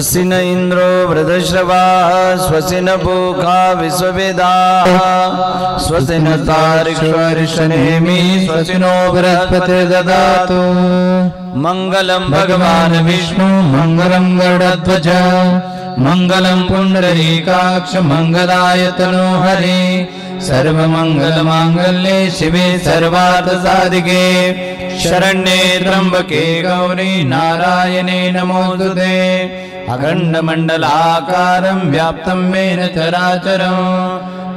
स्वस्ति न इंद्रो वृद्धश्रवा स्वस्ति न पूषा विश्ववेदाः स्वस्ति न तार्क्ष्यर्षनेमि स्वस्ति नो बृहस्पतिर्दधातु। मंगलम भगवान विष्णु मंगलम गरुड़ध्वज मंगलम पुंडरीकाक्ष मंगलाय तनोहरे सर्वमंगल मांगल्ये शिवे सर्वार्थ साधिके शरण्ये त्र्यंबके गौरी नारायणे नमोस्तुते। अखंड मंडलाकारं व्याप्तं येन चराचरं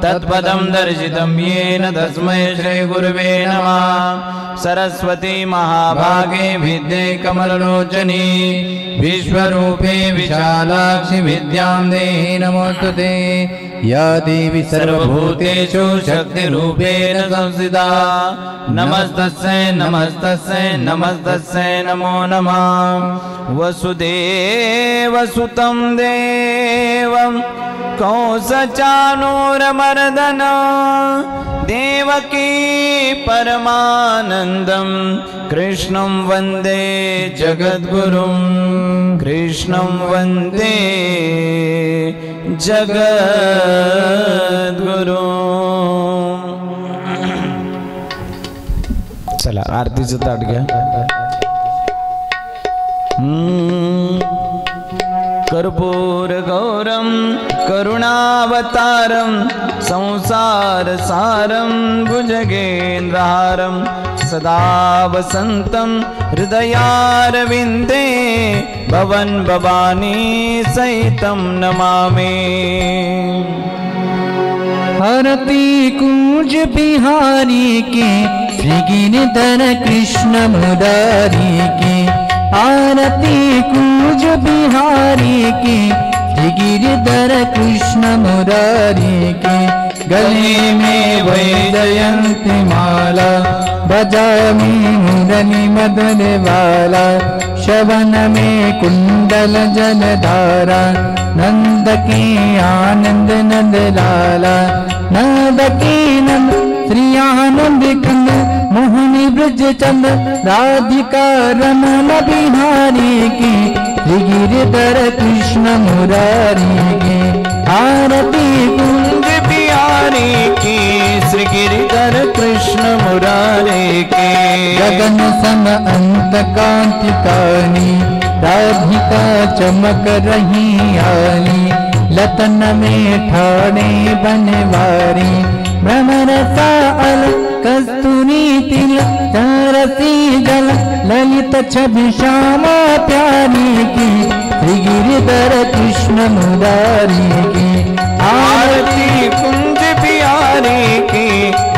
तत्पदं दर्शितं येन तस्मै श्री गुरुवे नमः। सरस्वती महाभागे विद्ये कमललोचनी विश्वरूपे विशालाक्षि विद्यां देहि नमोस्तुते। या देवी सर्वभूतेषु शक्तिरूपेण संस्थिता नमस्तस्यै नमस्तस्यै नमस्तस्यै नमो नमः। वसुदेवसुतं देवं कंसचाणूरमर्दनं देवकी परमानन्दं कृष्णं वन्दे जगद्गुरुं कृष्णं वन्दे जगद्गुरुं। चला आरतीचं ताट घ्या। कर्पूर गौरम करुणावतारम संसार सारम भुजगेन्द्रहारम सदा वसंतम हृदयारविंदे भवन भवानी सहितं नमामि। आरती कुंज बिहारी के श्री गिरिधर कृष्ण मुरारी के आरती कुंज बिहारी के श्री गिरिधर कृष्ण मुरारी के गले में वैजयंती माला बजामी मुरली मदन वाला श्रवण में कुंडल जलधारा नंद की आनंद नंद लाला नंद की नंद श्री आनंद कंद मोहनी ब्रज चंद राधिका रमन बिहारी की श्री गिरिधर कृष्ण मुरारी की आरती कुंज बिहारी की श्री गिरिधर कृष्ण मुरारी की गगन सम अंत कांति कानी राधिका चमक रही आली लतन में ठाणे बनवारी भ्रमर साल कस्तूरी तिल तरसी जल ललित छवि श्यामा प्यारी की श्री गिरिधर कृष्ण मुरारी की आरती कुंज बिहारी की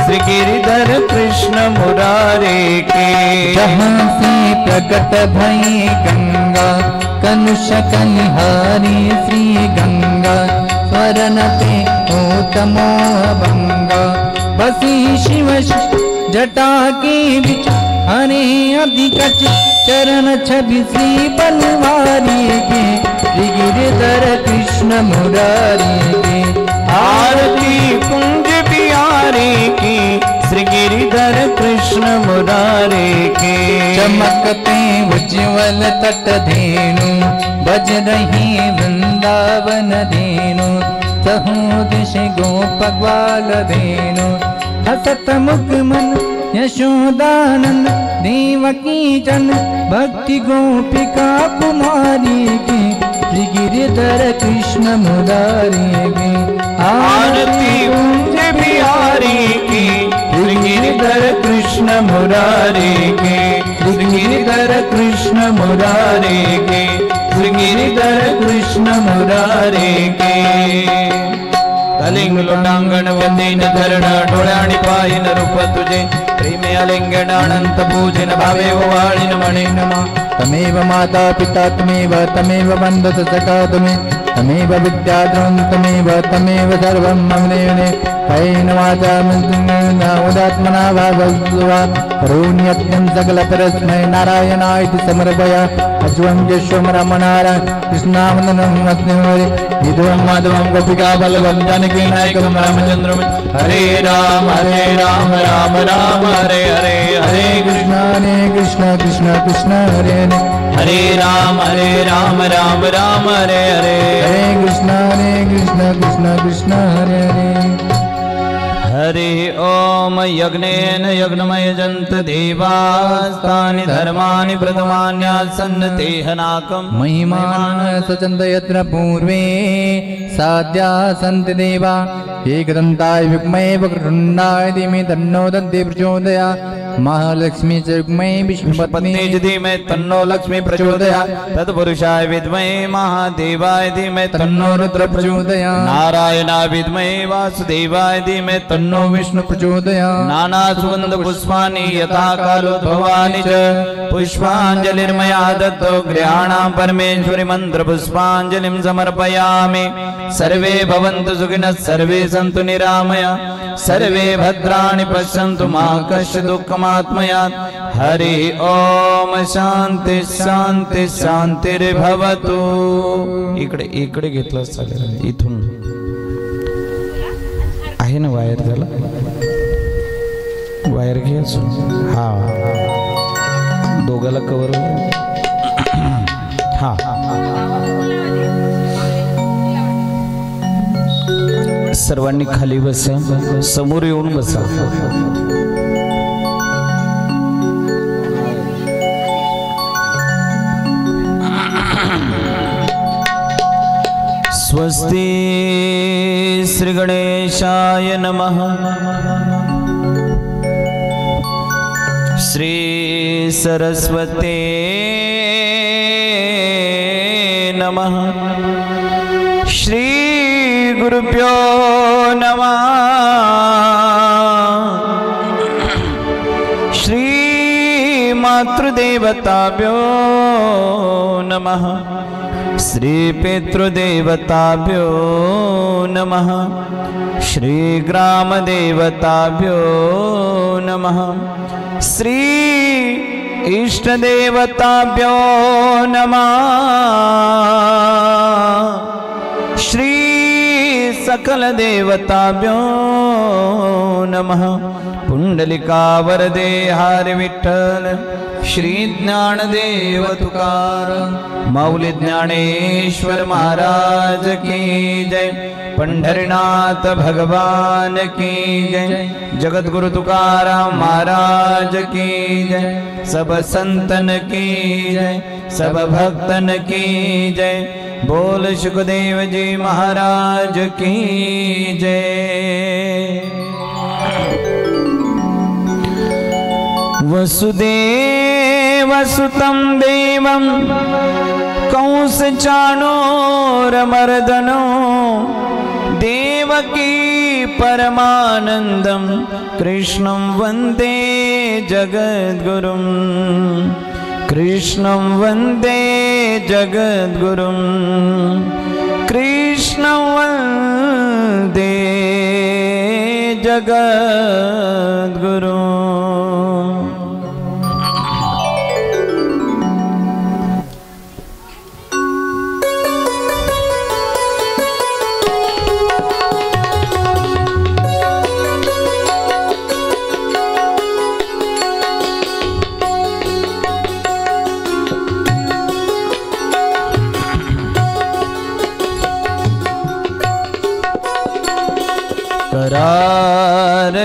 श्री गिरिधर कृष्ण मुरारी की। जहाँ से प्रकट भई गंगा कलुष कलिहारी श्री गंगा स्वरण पे उत्तमो भंगा बसी शिव जटा के बिच हरे अधिकच चरण छवि श्री बनवारी के श्री गिरिधर कृष्ण मुरारी के आरती कुंज बिहारी की श्री गिरिधर कृष्ण मुरारी के। चमकते उज्ज्वल तट धेनु बज रही वृंदावन धेनु सहु दिश गोप ग्वाल धेनु हसत मुख मन यशोदानंद देवकी जन भक्ति गोपिका कुमारी की श्री गिरिधर कृष्ण मुरारी की आरती कुंज बिहारी की श्री गिरिधर कृष्ण मुरारी की श्री गिरिधर कृष्ण मुरारी की श्री गिरिधर कृष्ण मुरारी की। कलिंग लोटांगण वंदीन धरण डोळ्याणी पायन रूप तुझे प्रेमे अलिंगण अनंत पूजन भावे वाळीन मणे नमः। तमेव माता पिता तमेव बंधुत सखा तमेव विद्याद्रं तमेव सर्वं ममनेने कैन वाचा उदात्मना भागवत्वा करुण्यत्यं सकल परस्मै नारायणाय समर्पया अज्वं यशोम रमणारा कृष्णावन्दनं अस्मिन् विधुवं माधवं गोपिका बलवं जानकी नायकं रामचन्द्रं हरे राम राम राम हरे हरे हरे कृष्ण कृष्ण कृष्ण हरे हरे हरे राम राम राम हरे हरे। हरे कृष्ण कृष्ण कृष्ण हरे हरे। हरि ओम यज्ञेन यज्ञमयजन्त देवास्तानि धर्माणि प्रथमान्यासन्न तेहनाकम् महिमान सचन्त यत्र पूर्वे साध्या सन्ति देवा एकदन्ताय विद्महे वक्रतुण्डाय धीमहि तन्नो दन्ति प्रचोदयात्। महालक्ष्मी च विद्महे विष्णुपत्नी च धीमहि तन्नो लक्ष्मी प्रचोदयात्। तत्पुरुषाय विद्महे महादेवाय धीमहि तन्नो रुद्र प्रचोदयात्। नारायणाय विद्महे वासुदेवाय धीमहि तन्नो विष्णु प्रचोदयात्। नाना सुगन्ध पुष्पाणि यथा कालोद्भवानि च पुष्पाञ्जलिर्मया दत्तो गृहाणां परमेश्वरी मंत्र पुष्पाञ्जलिं समर्पयामि। सर्वे भवन्तु सुखिनः सर्वे सन्तु निरामया सर्वे भद्राणि पश्यन्तु मा कश्चित् दुःखमात्मयात्। हरि ओम शांति शांति शांतिर्भवतु। इकडे इकडे घेतलं चालेल इथून आहे ना वायर त्याला वायर घे हा दोघाला कवर हा सर्वांनी खाली बसा समोर येऊन बसा। स्वस्ति श्री गणेशाय नमः। श्री सरस्वती नमः। श्री गुरुभ्यो नमः। श्री मातृदेवताभ्यो नमः। श्री पितृदेवताभ्यो नमः। श्री ग्रामदेवताभ्यो नमः। श्री इष्टदेवताभ्यो नमः। श्री सकल देवताभ्यो नमः। पुंडलिका वरदे हरि विठ्ठल श्री ज्ञानदेव तुकाराम माऊली ज्ञानेश्वर महाराज की जय। पंढरीनाथ भगवान की जय। जगतगुरु तुकाराम महाराज की जय। सब संतन की जय सब भक्तन की जय। बोल सुखदेव जी महाराज की जय। वसुदेवसुतं देवं कंसचाणूरमर्दनो देवकी परमानन्दं कृष्णं वन्दे जगद्गुरुं। कृष्णं वन्दे जगद्गुरुं। कृष्णं वन्दे जगद्गुरुं।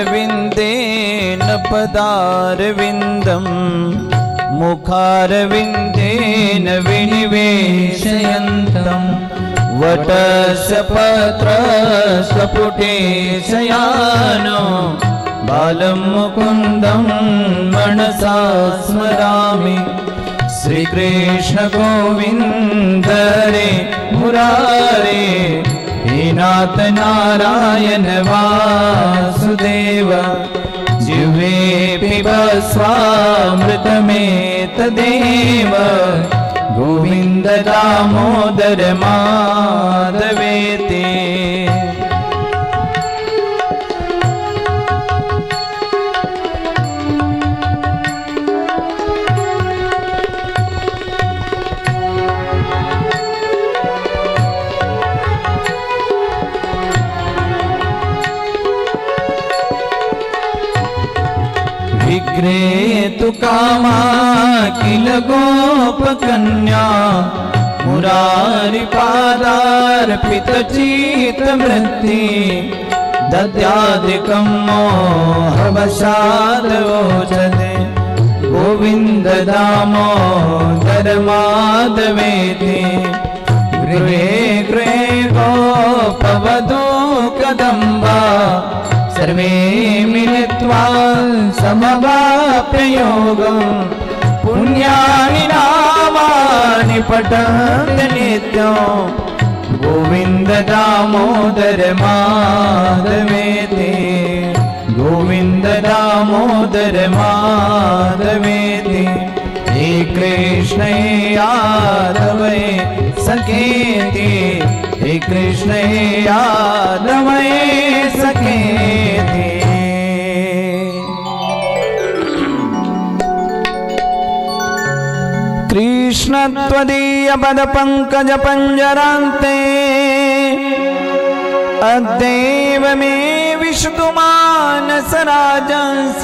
करारविन्देन पदारविन्दं मुखारविन्देन विनिवेशयन्तं वटस्य पत्रस्य पुटे शयानो बालं मुकुन्दं मनसा स्मरामि। श्रीकृष्ण गोविन्द रे मुरारे हे नाथ नारायण वासुदेव। जिह्वे पिबस्वामृतमेतदेव गोविन्द दामोदर माधवेति। विक्रेतु कामा किल गोप कन्या मुरारी पादार्पित चित वृत्ति दद्यादिकं मोहवशादोचते गोविंद दामोदर माधवेति गृहे गृहे गोपवधू कदम्बा सर्वे मिलित्वा समवाप्य योगं पुण्यानि नामानि पठन्ति नित्यं गोविंद दामोदर माधवेति गोविंद दामोदर माधवेति हे कृष्ण यादव सखेति हे कृष्ण यादव सखेति कृष्ण त्वदीय पद पंकज पंजरान्ते अद्यैव मे विशुद्धमानस राजंस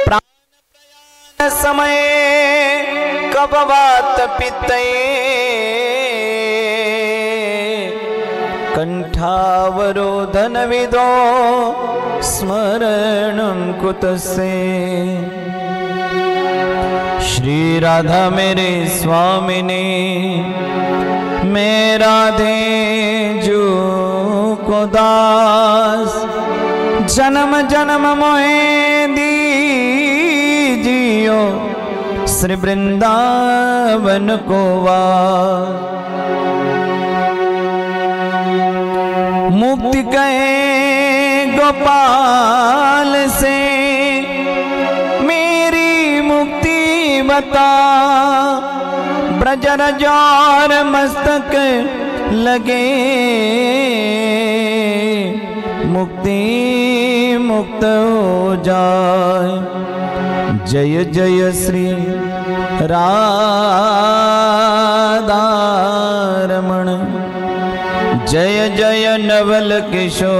प्राण समये कपवात पित्तये कंठावरोधन विदो स्मरणं कुतस्ते श्री राधा मेरे स्वामिनी मैं राधे जू को दास जन्म जन्म मोहे दीजियो श्री वृंदावन को वास मुक्ति कहे गोपाल से मेरी मुक्ति बता ब्रजर जोर मस्तक लगे मुक्ति मुक्त हो जाए जय जय श्री राधारमण जय जय नवल किशोर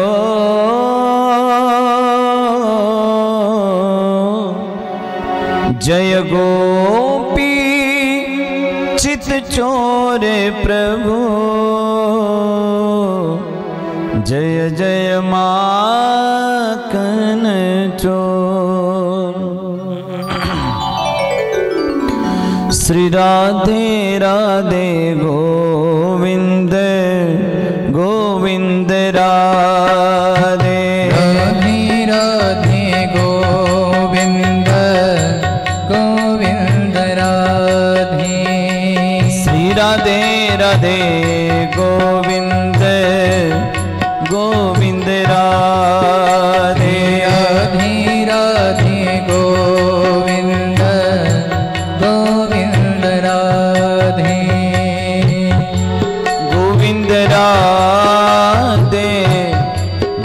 जय गोपी चित चोर प्रभु जय जय माखन चोर श्री राधे राधे गोविंद गोविंद राधे राधे राधे गोविंद गोविंद राधे श्री राधे राधे गोविंद गोविंद राधे राधे राधे गोविंद गोविंद राधे गोविंद राधे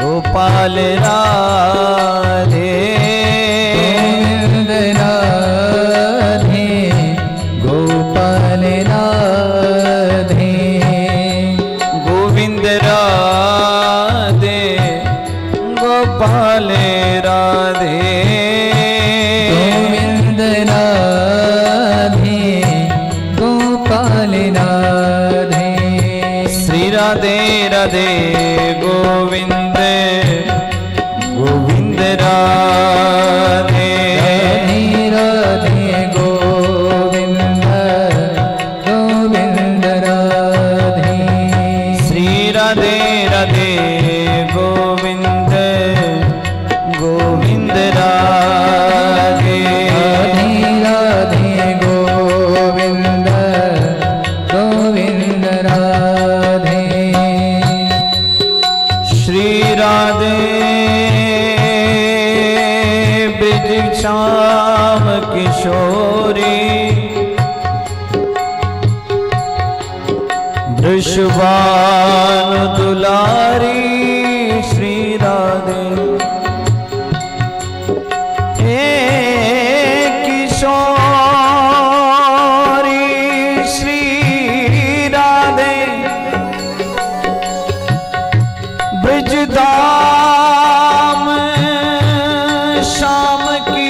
गोपाल राधे गोविंद राधे गोपाल राधे गोविंद राधे गोपाल राधे गोविंद राधे गोपाल राधे श्री राधे राधे गोविंद गोविंद राधे राधे राधे गोविंद गोविंद राधे श्री राधे राधे गोविंद गोविंद राधे राधे राधे गोविंद गोविंद राधे श्री राधे ब्रज श्याम किशोरी वृषभानु दुलारी श्री राधे हे किशोरी श्री राधे ब्रजधाम श्याम की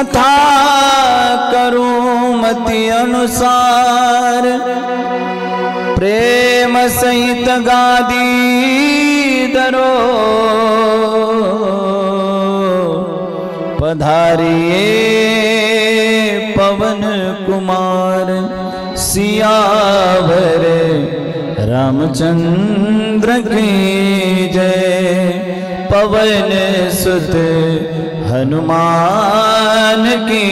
कथा करूं मति अनुसार प्रेम सहित गादी दरो पधारिए पवन कुमार सियावर रामचंद्र की जय पवन सुत हनुमान की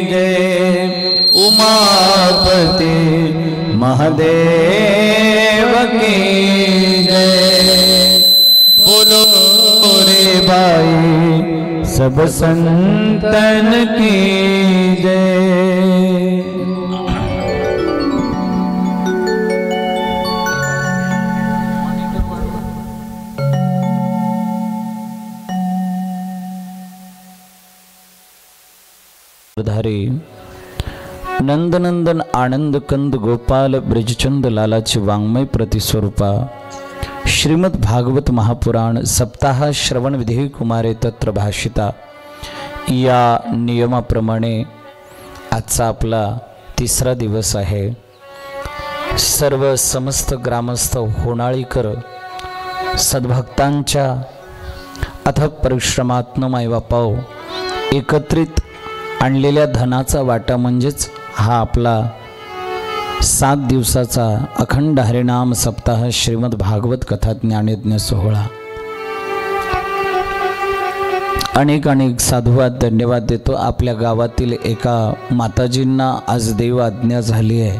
जय उमापति महादेव की जय बोलो रे भाई सब संतन की जय। धारी नंदनंदन आनंद कंद गोपाल ब्रजचंद लालाचे वाङ्मय प्रतिस्वरूपा श्रीमद भागवत महापुराण सप्ताह श्रवण विधी कुमारे तत्र भाषिता या नियमाप्रमाणे आजचा आपला तिसरा दिवस आहे। सर्व समस्त ग्रामस्थ होणाळीकर सद्भक्तांच्या अथक परिश्रमातनं मायबापाव एकत्रित आणलेल्या धनाचा वाटा म्हणजेच हा आपला 7 दिवसाचा अखंड हरिनाम सप्ताह श्रीमद भागवत कथा ज्ञानयज्ञ सोहळा। अनेक अनेक साधुवाद धन्यवाद देतो। आपल्या गावातील एका माताजींना आज देव आज्ञा झाली आहे।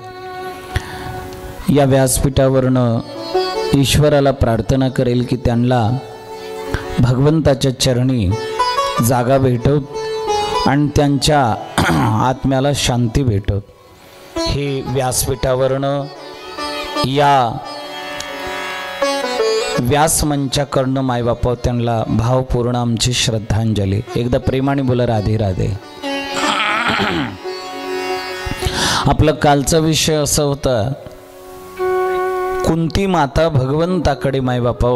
या व्यासपीठावरनं ईश्वराला प्रार्थना करेल की त्यांना भगवंताच्या चरणी जागा भेटवत आणि त्यांच्या आत्म्याला शांती भेटत। हे व्यासपीठावरनं या व्यासमंचाकडनं मायबापा त्यांना भावपूर्ण आमची श्रद्धांजली। एकदा प्रेमाने बोला राधे राधे। आपला कालचा विषय असा होता, कुंती माता भगवंताकडे मायबापा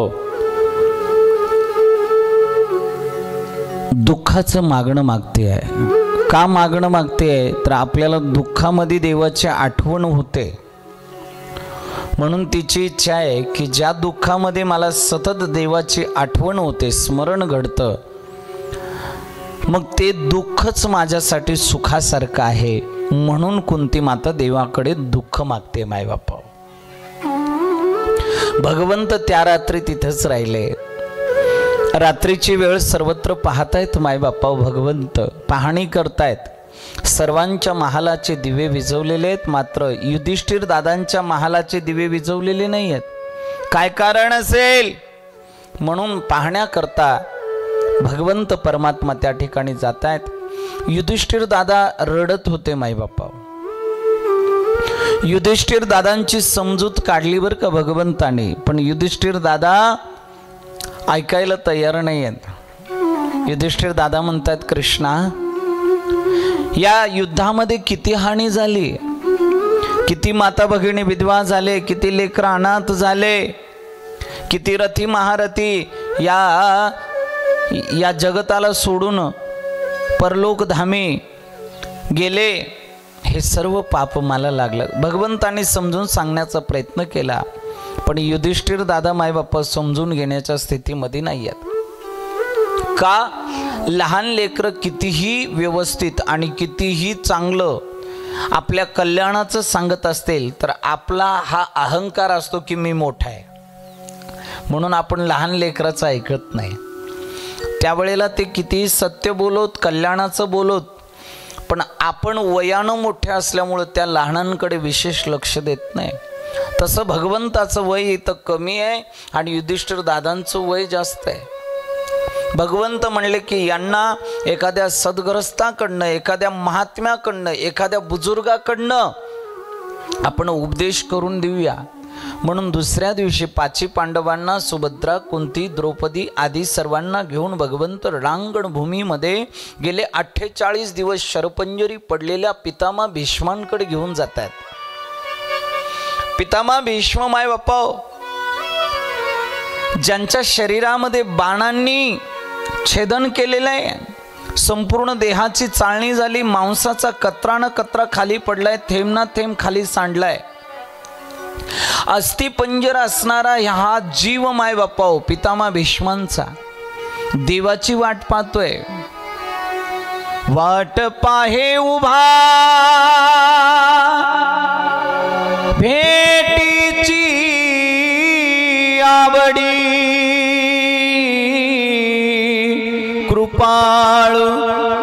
दुःखाचं मागणं मागते आहे। का मागणं मागते आहे तर आपल्याला दुःखामध्ये देवाची आठवण होते म्हणून तिची इच्छा आहे की ज्या दुःखामध्ये मला सतत देवाची आठवण होते, स्मरण घडतं, मग ते दुःखच माझ्यासाठी सुखासारखं आहे म्हणून कुंती माता देवाकडे दुःख मागते मायबापा। भगवंत त्या रात्री तिथेच राहिले। रात्रीची वेळ सर्वत्र पाहतायत मायबापा, भगवंत पाहणी करतायत। सर्वांच्या महालाचे दिवे विझवलेले आहेत, मात्र युधिष्ठिर दादांच्या महालाचे दिवे विझवलेले नाही आहेत। काय कारण असेल म्हणून पाहण्याकरता भगवंत परमात्मा त्या ठिकाणी जात आहेत। युधिष्ठिर दादा रडत होते मायबापा। युधिष्ठिर दादांची समजूत काढली बरं का भगवंताने, पण युधिष्ठिर दादा ऐकायला तयार नाही आहेत। युधिष्ठिर दादा म्हणतात, कृष्णा या युद्धामध्ये किती हानी झाली, किती माता भगिनी विधवा झाले, किती लेकरं अनाथ झाले, किती रथी महारथी या जगताला सोडून परलोकधामी गेले, हे सर्व पाप मला लागलं। भगवंताने समजून सांगण्याचा प्रयत्न केला पण युधिष्ठिर दादा मायबापा समजून घेण्याच्या स्थितीमध्ये नाही आहेत। का? लहान लेकरं कितीही व्यवस्थित आणि कितीही चांगलं आपल्या कल्याणाचं सांगत असतील तर आपला हा अहंकार असतो की मी मोठा आहे म्हणून आपण लहान लेकराचं ऐकत नाही। त्यावेळेला ते कितीही सत्य बोलत, कल्याणाचं बोलत, पण आपण वयानं मोठे असल्यामुळे त्या लहानांकडे विशेष लक्ष देत नाही। तसं भगवंताचं वय इथं कमी आहे आणि युधिष्ठिर दादांचं वय जास्त आहे। भगवंत म्हणले की यांना एखाद्या सद्ग्रस्ताकडनं, एखाद्या महात्म्याकडनं, एखाद्या बुजुर्गाकडनं आपण उपदेश करून देऊया। म्हणून दुसऱ्या दिवशी 5 पांडवांना, सुभद्रा, कुंती, द्रौपदी आदी सर्वांना घेऊन भगवंत रणांगण भूमीमध्ये गेले 48 दिवस शरपंजरी पडलेल्या पितामह भीष्मांकडे घेऊन जातात। पितामह भीष्म माय बापा ज्यांच्या शरीरामध्ये बाणांनी छेदन केलेलं आहे, संपूर्ण देहाची चाळणी झाली, मांसाचा कचरा न कचरा खाली पडलाय, थेंब ना थेंब खाली सांडलाय. अस्थिपंजर असणारा हा जीव माय बापा पितामह भीष्मांचा देवाची वाट पाहतोय. वाट पाहे उभा भेटीची आवडी, कृपाळू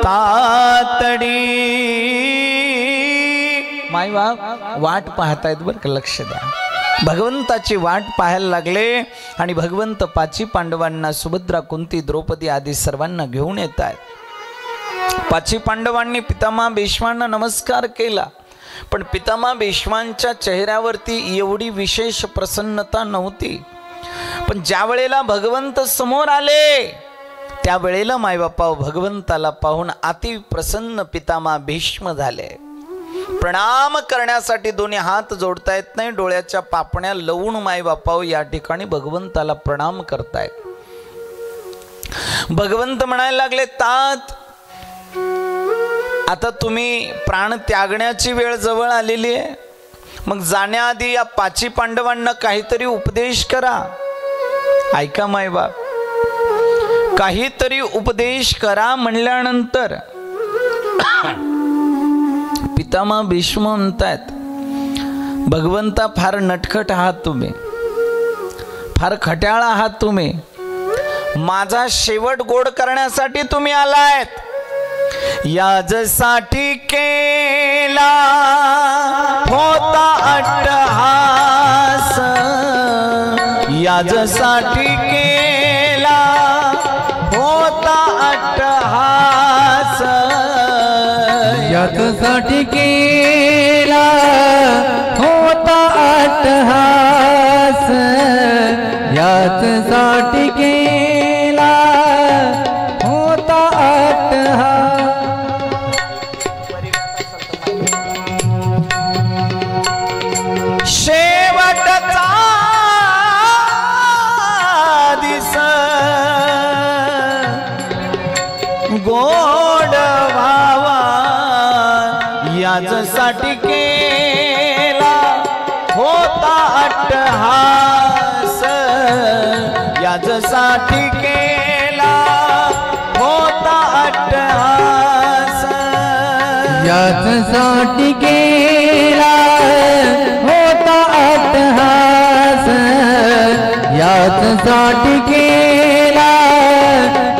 तातडी. माय बाप वाट पाहतायत बरं का, लक्ष द्या. भगवंताची वाट पाहायला लागले आणि भगवंत पाची पांडवांना, सुभद्रा, कुंती, द्रौपदी आदी सर्वांना घेऊन येत आहेत. पाची पांडवांनी पितामह भीष्मांना नमस्कार केला, पण पितामह भीष्मांच्या चेहऱ्यावरती एवढी विशेष प्रसन्नता नव्हती. पण ज्या वेळेला भगवंत समोर आले त्यावेळेला मायबापा भगवंताला पाहून अति प्रसन्न पितामह भीष्म झाले. प्रणाम करण्यासाठी दोन्ही हात जोडता येत नाही, डोळ्याच्या पापण्या लवून मायबापा या ठिकाणी भगवंताला प्रणाम करतायत. भगवंत म्हणायला लागले, तात आता तुम्ही प्राण त्यागण्याची वेळ जवळ आलेली आहे, मग जाण्याआधी या पाची पांडवांना काहीतरी उपदेश करा. ऐका मायबाप, काहीतरी उपदेश करा म्हणल्यानंतर पितामह भीष्म म्हणतायत, भगवंता फार नटखट आहात तुम्ही, फार खट्याळ आहात तुम्ही, माझा शेवट गोड करण्यासाठी तुम्ही आलायत. याजसाठी केला होता अट्टहास, याजसाठी केला होता अट्टहास, याजसाठी केला होता अट्टहास, याजसाठी केला होता अट्टहास. शेवटचा दिस गोड व्हावा, यासाठी केला होता अट्टहास, यासाठी केला होता अट्टहास, यासाठी केला होता अट्टहास, यासाठी केला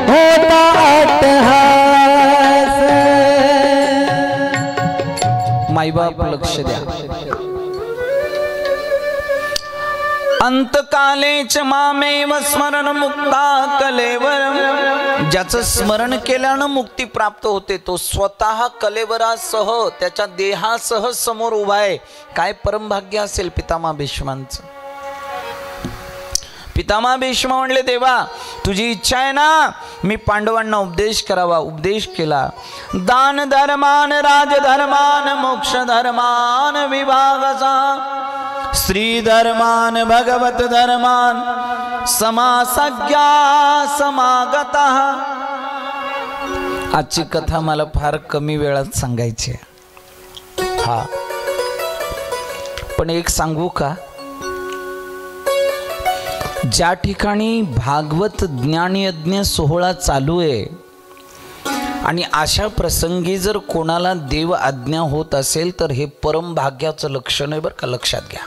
होता अट्टहास. माईबाप लक्ष द्या. अंतकालेच मामेव स्मरण मुक्ता कलेवरम, ज्याचं स्मरण केल्यानं मुक्ती प्राप्त होते तो स्वतः कलेवरासह त्याच्या देहासह समोर उभा आहे. काय परमभाग्य असेल पितामह भीष्मांचं. पितामह भीष्म म्हणले, देवा तुझी इच्छा आहे ना, मी पांडवांना उपदेश करावा. उपदेश केला. दान धर्मान राजधर्मान मोक्ष धर्मान विभागसा, स्त्री धर्मान भगवत धर्मान समासज्ञा समागतः. आजची कथा मला फार कमी वेळात सांगायची आहे. हा पण एक सांगू का, ज्या ठिकाणी भागवत ज्ञानयज्ञ सोहळा चालू आहे आणि अशा प्रसंगी जर कोणाला देव आज्ञा होत असेल तर हे परम भाग्याचं लक्षण आहे बरं का, लक्षात घ्या.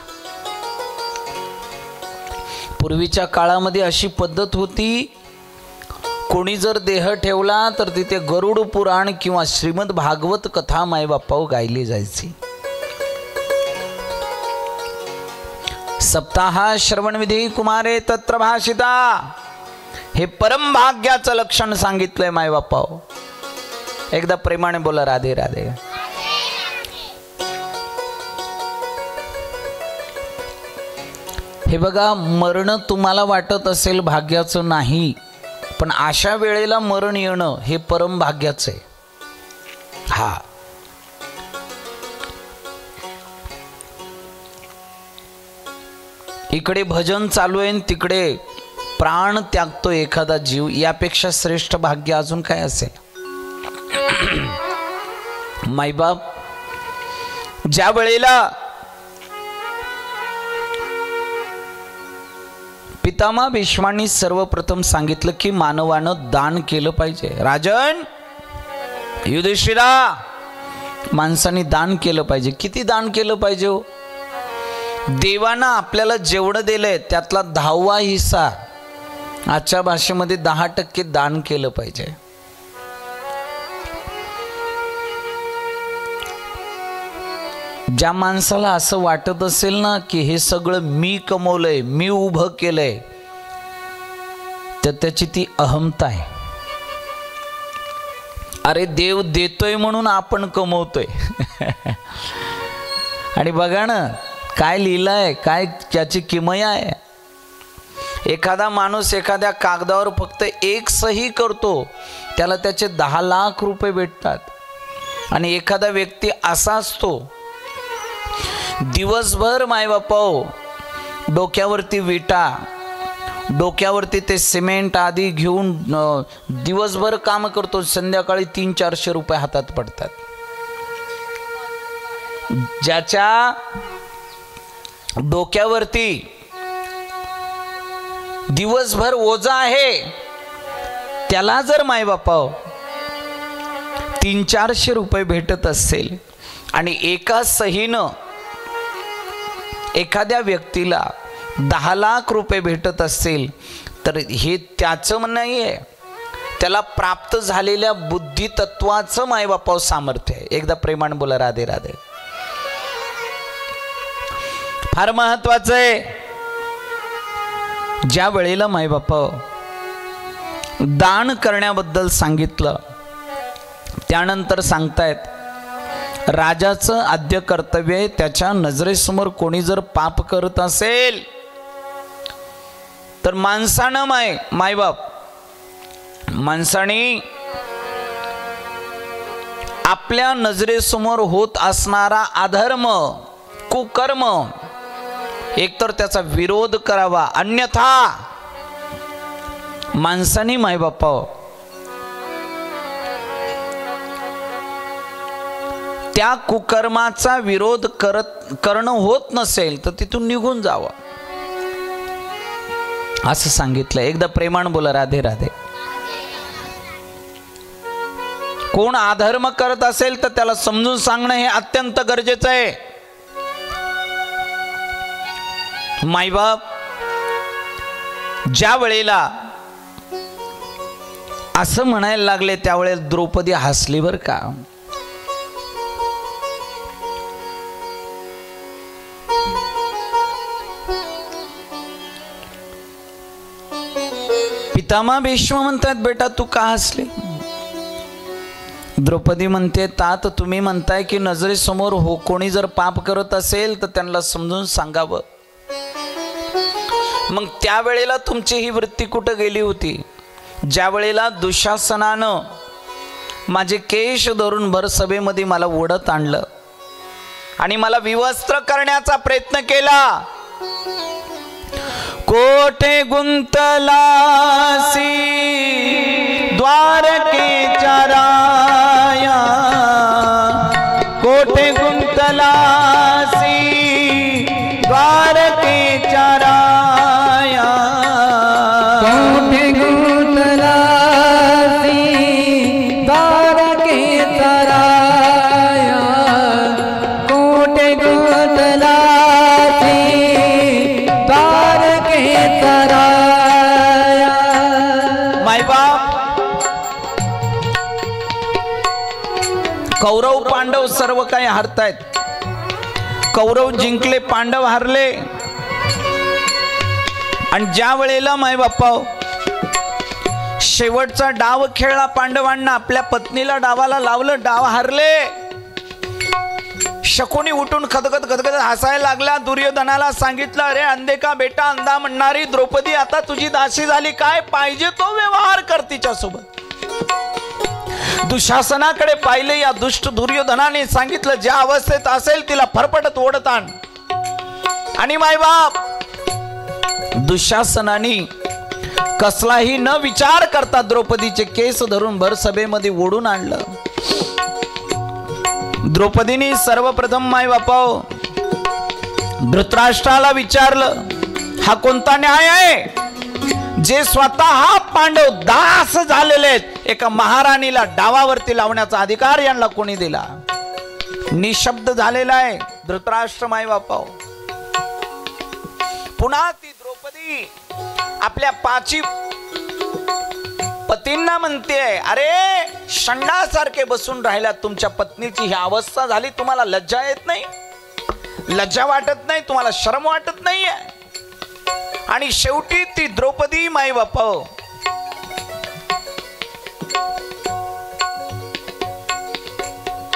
पूर्वीच्या काळामध्ये अशी पद्धत होती, कोणी जर देह ठेवला तर तिथे गरुड पुराण किंवा श्रीमद भागवत कथा मायबापाव गायली जायची. सप्ताह श्रवणविधी कुमारे तत्र भाषिता, हे परम भाग्याचं लक्षण सांगितलंय मायबापाव. एकदा प्रेमाने बोला, राधे राधे. हे बघा, मरण तुम्हाला वाटत असेल भाग्याचं नाही, पण अशा वेळेला मरण येणं हे परम भाग्याचं आहे. हा इकडे भजन चालू आहे, तिकडे प्राण त्यागतो एखादा जीव, यापेक्षा श्रेष्ठ भाग्य अजून काय असेल. मायबाप ज्या वेळेला पितामह भीष्मांनी सर्वप्रथम सांगितलं की मानवानं दान केलं पाहिजे. राजन युधिष्ठिरा, माणसाने दान केलं पाहिजे. किती दान केलं पाहिजे हो? देवानं आपल्याला जेवढं दिलंय त्यातला 10वा हिस्सा, आजच्या भाषेमध्ये 10% दान केलं पाहिजे. ज्या माणसाला असं वाटत असेल ना की हे सगळं मी कमवलंय, मी उभं केलंय, तर त्याची ती अहमता आहे. अरे देव देतोय म्हणून आपण कमवतोय. आणि बघा ना काय लिहिलंय, काय त्याची किमया आहे. एखादा माणूस एखाद्या कागदावर फक्त एक सही करतो, त्याला त्याचे 10 लाख रुपये भेटतात. आणि एखादा व्यक्ती असा असतो, दिवसभर मायबापाओ डोक्यावरती विटा, डोक्यावरती ते सिमेंट आदी घेऊन दिवसभर काम करतो, संध्याकाळी 300-400 रुपये हातात पडतात. ज्याच्या डोक्यावरती दिवसभर ओझा आहे, त्याला जर मायबापाओ 300-400 रुपये भेटत असेल आणि एका सहीनं एखाद्या व्यक्तीला 10 लाख रुपये भेटत असेल, तर हे त्याचं म्हणणं नाही आहे, त्याला प्राप्त झालेल्या बुद्धितत्वाचं मायबापाव सामर्थ्य आहे. एकदा प्रेमाने बोला राधे राधे. फार महत्वाचं आहे. ज्या वेळेला मायबापाव दान करण्याबद्दल सांगितलं, त्यानंतर सांगतायत राजाचं आद्य कर्तव्य आहे, त्याच्या नजरेसमोर कोणी जर पाप करत असेल तर माणसानं मायबाप माणसाने आपल्या नजरेसमोर होत असणारा अधर्म, कुकर्म, एकतर त्याचा विरोध करावा, अन्यथा माणसाने मायबापा त्या कुकर्माचा विरोध करणं होत नसेल तर तिथून निघून जावं, असं सांगितलं. एकदा प्रेमाने बोला राधे राधे. कोण अधर्म करत असेल तर त्याला समजून सांगणं हे अत्यंत गरजेचं आहे. मायबाप ज्या वेळेला असं म्हणायला लागले त्यावेळेला द्रौपदी हसली बर का. पितामह भीष्म म्हणतात बेटा तू का हसली. द्रौपदी म्हणते तात तुम्ही म्हणताय की नजरेसमोर कोणी जर पाप करत असेल तर त्यांना समजून सांगावं. मग त्यावेळेला तुमची ही वृत्ती कुठं गेली होती. ज्या वेळेला दुःशासनानं माझे केश धरून भर सभेमध्ये मला ओढत आणलं आणि मला विवस्त्र करण्याचा प्रयत्न केला. कोठे गुंतलासी द्वारकेच्या राया, कोठे गुंतलासी द्वारकेच्या राया, कोठे गुंतलासी द्वारकेच्या राया, कोठे गुंतलासी द्वारकेच्या राया. मायबाप कौरव पांडव सर्व काही हारतायत. कौरव जिंकले, पांडव हारले. आणि ज्या वेळेला मायबापा शेवटचा डाव खेळला पांडवांना, आपल्या पत्नीला डावाला लावलं, डाव हारले. शकुनी उठून खदखद खदखद हसायला लागला. दुर्योधनाला सांगितलं अरे अंधे का बेटा अंधा म्हणणारी द्रौपदी आता तुझी दासी झाली, काय पाहिजे तो व्यवहार कर तिच्यासोबत. दुःशासनाकडे पाहिले. या दुष्ट दुर्योधनाने सांगितलं ज्या अवस्थेत असेल तिला फरफटत ओढत आण. आणि मायबाप दुःशासनाने कसलाही न विचार करता द्रौपदीचे केस धरून भर सभेमध्ये ओढून आणलं. द्रौपदीने सर्वप्रथम माय बापाओ धृतराष्ट्राला विचारलं, हा कोणता न्याय आहे जे स्वतः पांडव दास झालेले आहेत, एका महाराणीला डावावरती लावण्याचा अधिकार यांना कोणी दिला? निशब्द झालेला आहे धृतराष्ट्र माय बापाओ. पुन्हा ती द्रौपदी आपल्या पाची पतींना म्हणते, अरे षंडासारखे बसून राहिला, तुमच्या पत्नीची ही अवस्था झाली, तुम्हाला लज्जा येत नाही? लज्जा वाटत नाही तुम्हाला? शरम वाटत नाहीये? आणि शेवटी ती द्रौपदी माई बापाओ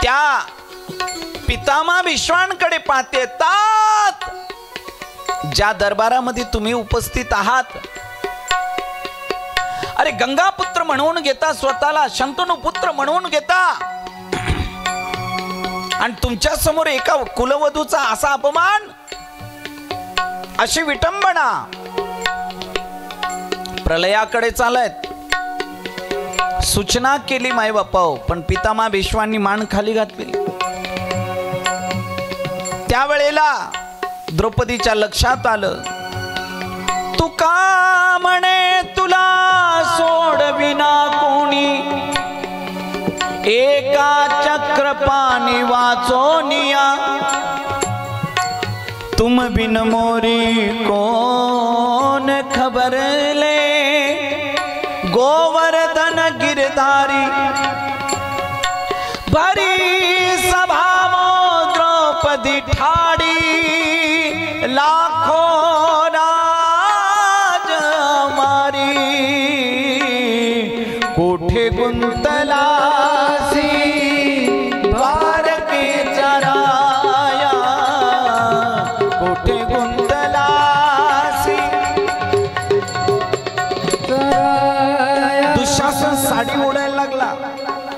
त्या पितामह भीष्मांकडे पाहते, तात ज्या दरबारामध्ये तुम्ही उपस्थित आहात, अरे गंगापुत्र म्हणून घेता स्वतःला, शंतनू पुत्र म्हणून घेता, आणि तुमच्या समोर एका कुलवधूचा असा अपमान, अशी विटंबना. प्रलयाकडे चालत सूचना केली माय बापाओ, पण पितामह भीष्मांनी मान खाली घातली. त्यावेळेला द्रौपदीच्या लक्षात आलं, तू का म्हणे तुला सोडविना कोणी, एका चक्रपाणी वाचोनिया, तुम बिन मोरी कोण खबरले, गोवर्धन गिरधारी भरी सभा द्रौपदी ठाडी, लाखो राज मारी, कोठे गुंतलासी द्वारकेचा राया, कोठे गुंतलासी. दुःशासन साडी ओढायला लागला.